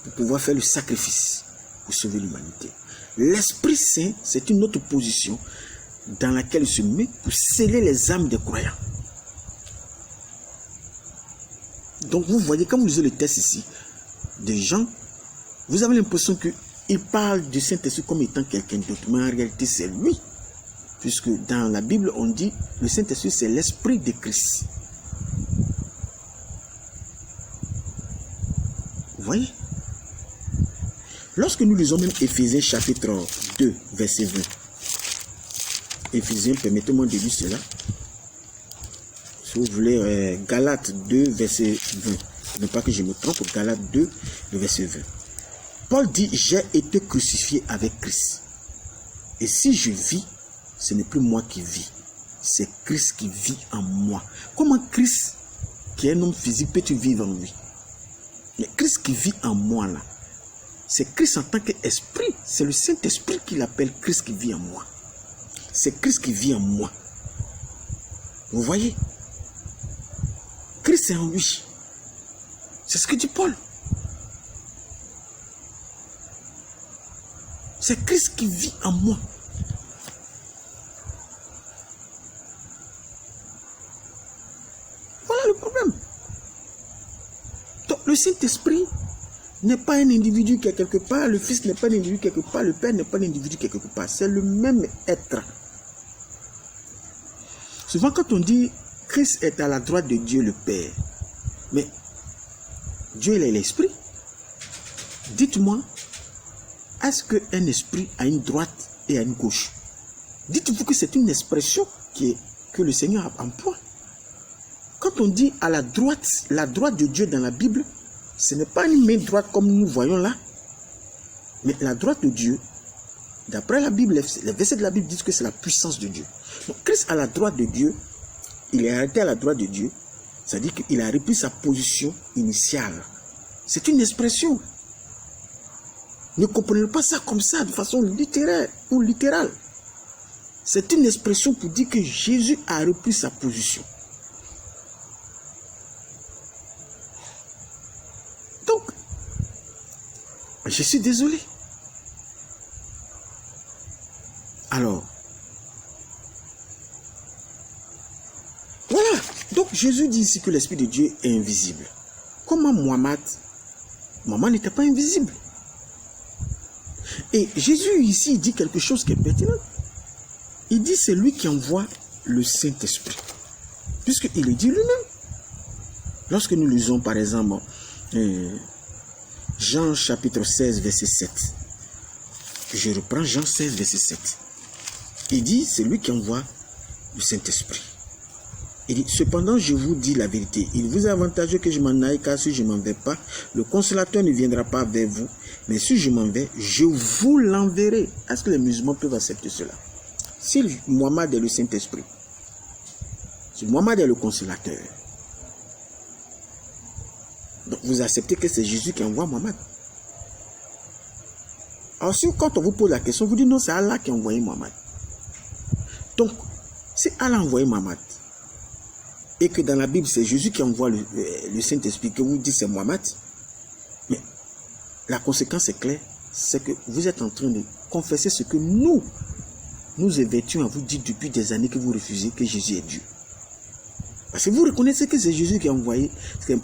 Speaker 1: pour pouvoir faire le sacrifice pour sauver l'humanité. L'Esprit Saint, c'est une autre position dans laquelle il se met pour sceller les âmes des croyants. Donc vous voyez, quand vous lisez le texte ici, des gens, vous avez l'impression qu'ils parlent du Saint-Esprit comme étant quelqu'un d'autre, mais en réalité c'est lui. Puisque dans la Bible, on dit le Saint-Esprit, c'est l'Esprit de Christ. Vous voyez? Lorsque nous lisons même Éphésiens chapitre 2, verset 20. Éphésiens, permettez-moi de lire cela. Si vous voulez, Galates 2, verset 20. Ne pas que je me trompe, Galates 2, le verset 20. Paul dit, j'ai été crucifié avec Christ. Et si je vis, ce n'est plus moi qui vis, c'est Christ qui vit en moi. Comment Christ, qui est un homme physique, peut-il vivre en lui? Mais Christ qui vit en moi là, c'est Christ en tant qu'esprit. C'est le Saint-Esprit qui l'appelle Christ qui vit en moi. C'est Christ qui vit en moi. Vous voyez? Christ est en lui. C'est ce que dit Paul. C'est Christ qui vit en moi. Voilà le problème. Donc le Saint-Esprit n'est pas un individu qui est quelque part, le Fils n'est pas un individu quelque part, le Père n'est pas un individu quelque part. C'est le même être. Souvent quand on dit Christ est à la droite de Dieu le Père, mais Dieu il est l'esprit. Dites-moi, est-ce qu'un esprit a une droite et a une gauche? Dites-vous que c'est une expression que le Seigneur emploie. Quand on dit à la droite de Dieu dans la Bible, ce n'est pas une main droite comme nous voyons là, mais la droite de Dieu, d'après la Bible, les versets de la Bible disent que c'est la puissance de Dieu. Donc Christ à la droite de Dieu, il est arrêté à la droite de Dieu, c'est-à-dire qu'il a repris sa position initiale. C'est une expression. Ne comprenez pas ça comme ça, de façon littéraire ou littérale. C'est une expression pour dire que Jésus a repris sa position. Donc, je suis désolé. Alors, voilà. Donc, Jésus dit ici que l'Esprit de Dieu est invisible. Comment Mohammed n'était pas invisible? Et Jésus ici dit quelque chose qui est pertinent. Il dit c'est lui qui envoie le Saint-Esprit. Puisqu'il le dit lui-même. Lorsque nous lisons par exemple Jean chapitre 16 verset 7. Je reprends Jean 16 verset 7. Il dit c'est lui qui envoie le Saint-Esprit. Il dit, cependant, je vous dis la vérité. Il vous est avantageux que je m'en aille, car si je ne m'en vais pas, le consolateur ne viendra pas vers vous. Mais si je m'en vais, je vous l'enverrai. Est-ce que les musulmans peuvent accepter cela? Si Mohammed est le Saint-Esprit, si Mohammed est le consolateur, donc vous acceptez que c'est Jésus qui envoie Mohammed. Alors si quand on vous pose la question, vous dites non, c'est Allah qui a envoyé Mohammed. Donc, si Allah a envoyé Mohammed, et que dans la Bible, c'est Jésus qui envoie le Saint-Esprit, que vous dites c'est Mohammed, mais la conséquence est claire, c'est que vous êtes en train de confesser ce que nous évertuons à vous dire depuis des années que vous refusez que Jésus est Dieu. Parce que vous reconnaissez que c'est Jésus qui a envoyé, que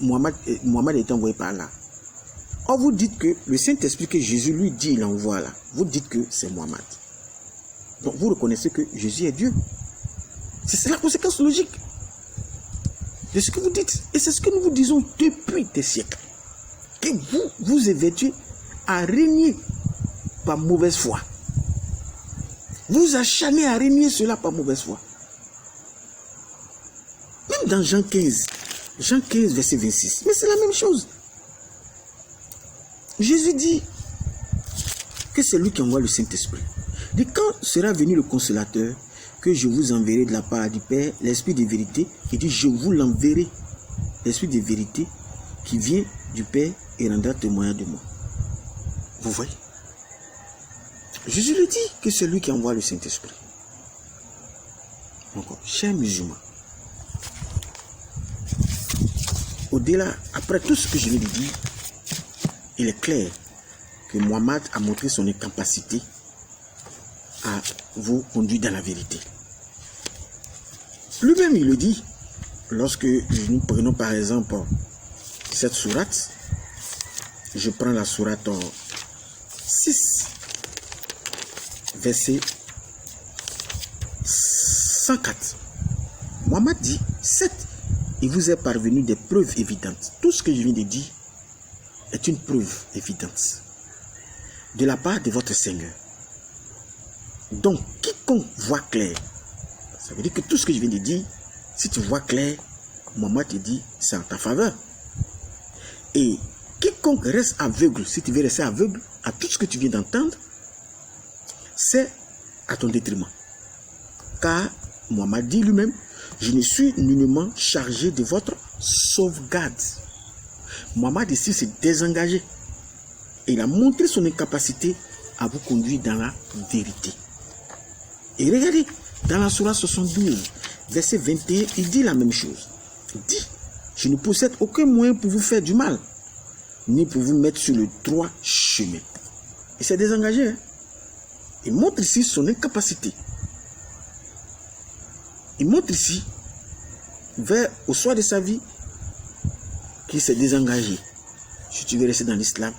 Speaker 1: Mohammed est envoyé par là. Or vous dites que le Saint-Esprit que Jésus lui dit, il envoie là, vous dites que c'est Mohammed. Donc vous reconnaissez que Jésus est Dieu. C'est la conséquence logique de ce que vous dites. Et c'est ce que nous vous disons depuis des siècles. Que vous évertuez à régner par mauvaise foi. vous acharnez à renier cela par mauvaise foi. Même dans Jean 15, verset 26. Mais c'est la même chose. Jésus dit que c'est lui qui envoie le Saint-Esprit. Et quand sera venu le consolateur, que je vous enverrai de la part du Père, l'Esprit de vérité, il dit je vous l'enverrai. L'Esprit de vérité qui vient du Père et rendra témoignage de moi. Vous voyez? Jésus le dit que c'est lui qui envoie le Saint-Esprit. Encore, chers musulmans, au-delà, après tout ce que je viens de dire, il est clair que Mohammed a montré son incapacité à vous conduire dans la vérité. Lui-même, il le dit, lorsque nous prenons par exemple cette sourate, je prends la sourate 6, verset 104. Mohammed dit, 7, il vous est parvenu des preuves évidentes. Tout ce que je viens de dire est une preuve évidente de la part de votre Seigneur. Donc, quiconque voit clair, ça veut dire que tout ce que je viens de dire, si tu vois clair, Mohammed te dit, c'est en ta faveur. Et quiconque reste aveugle, si tu veux rester aveugle à tout ce que tu viens d'entendre, c'est à ton détriment. Car Mohammed dit lui-même, je ne suis nullement chargé de votre sauvegarde. Mohammed ici s'est désengagé. Et il a montré son incapacité à vous conduire dans la vérité. Et regardez, dans la sourate 72, verset 21, il dit la même chose. Il dit, je ne possède aucun moyen pour vous faire du mal, ni pour vous mettre sur le droit chemin. Il s'est désengagé. Hein? Il montre ici son incapacité. Il montre ici, au soir de sa vie, qu'il s'est désengagé. Si tu veux rester dans l'islam,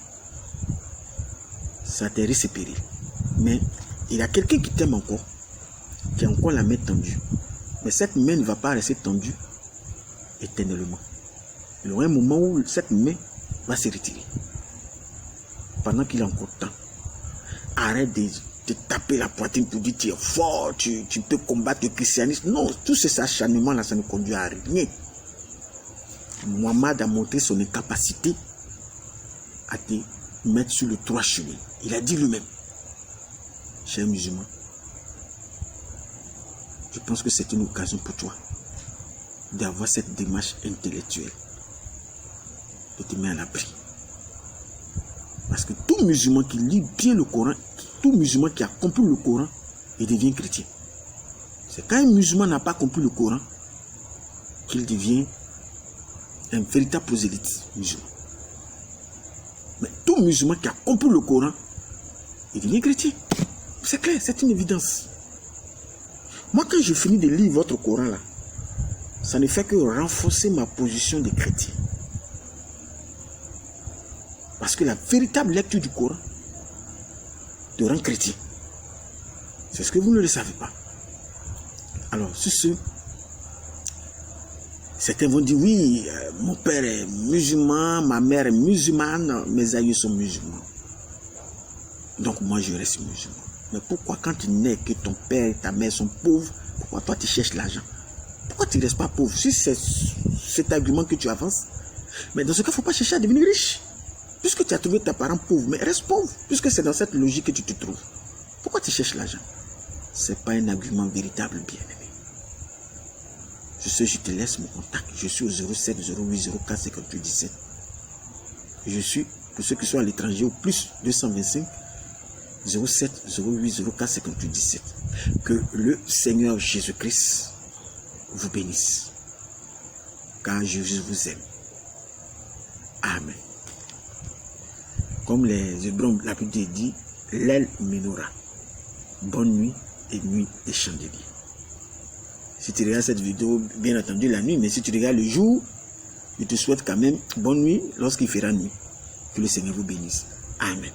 Speaker 1: ça te risque péril. Mais il y a quelqu'un qui t'aime encore, qui a encore la main tendue. Mais cette main ne va pas rester tendue éternellement. Il y aura un moment où cette main va se retirer. Pendant qu'il a encore temps. Arrête de taper la poitrine pour dire tu es fort, tu peux combattre le christianisme. Non, tout ces acharnements-là, ça ne conduit à rien. Mohammed a montré son incapacité à te mettre sur le droit chemin. Il a dit lui-même, chers musulmans, je pense que c'est une occasion pour toi d'avoir cette démarche intellectuelle, de te mettre à l'abri. Parce que tout musulman qui lit bien le Coran, tout musulman qui a compris le Coran, il devient chrétien. C'est quand un musulman n'a pas compris le Coran qu'il devient un véritable prosélyte musulman. Mais tout musulman qui a compris le Coran, il devient chrétien. C'est clair, c'est une évidence. Moi, quand je finis de lire votre Coran là, ça ne fait que renforcer ma position de chrétien. Parce que la véritable lecture du Coran te rend chrétien. C'est ce que vous ne le savez pas. Alors, sur ce, certains vont dire, oui, mon père est musulman, ma mère est musulmane, mes aïeux sont musulmans. Donc moi, je reste musulman. Mais pourquoi quand tu nais que ton père et ta mère sont pauvres, pourquoi toi tu cherches l'argent? Pourquoi tu ne restes pas pauvre? Si c'est cet argument que tu avances, mais dans ce cas, il ne faut pas chercher à devenir riche. Puisque tu as trouvé tes parents pauvres, mais reste pauvre, puisque c'est dans cette logique que tu te trouves. Pourquoi tu cherches l'argent? Ce n'est pas un argument véritable, bien-aimé. Je te laisse mon contact. Je suis au 07 08 04 58 17. Je suis, pour ceux qui sont à l'étranger, au plus 225 07 08 04 58 17. Que le Seigneur Jésus-Christ vous bénisse. Car Jésus vous aime. Amen. Comme les Hébreux, la Bible dit, l'aile menorah. Bonne nuit et nuit des chandeliers. Si tu regardes cette vidéo, bien entendu la nuit, mais si tu regardes le jour, je te souhaite quand même bonne nuit lorsqu'il fera nuit. Que le Seigneur vous bénisse. Amen.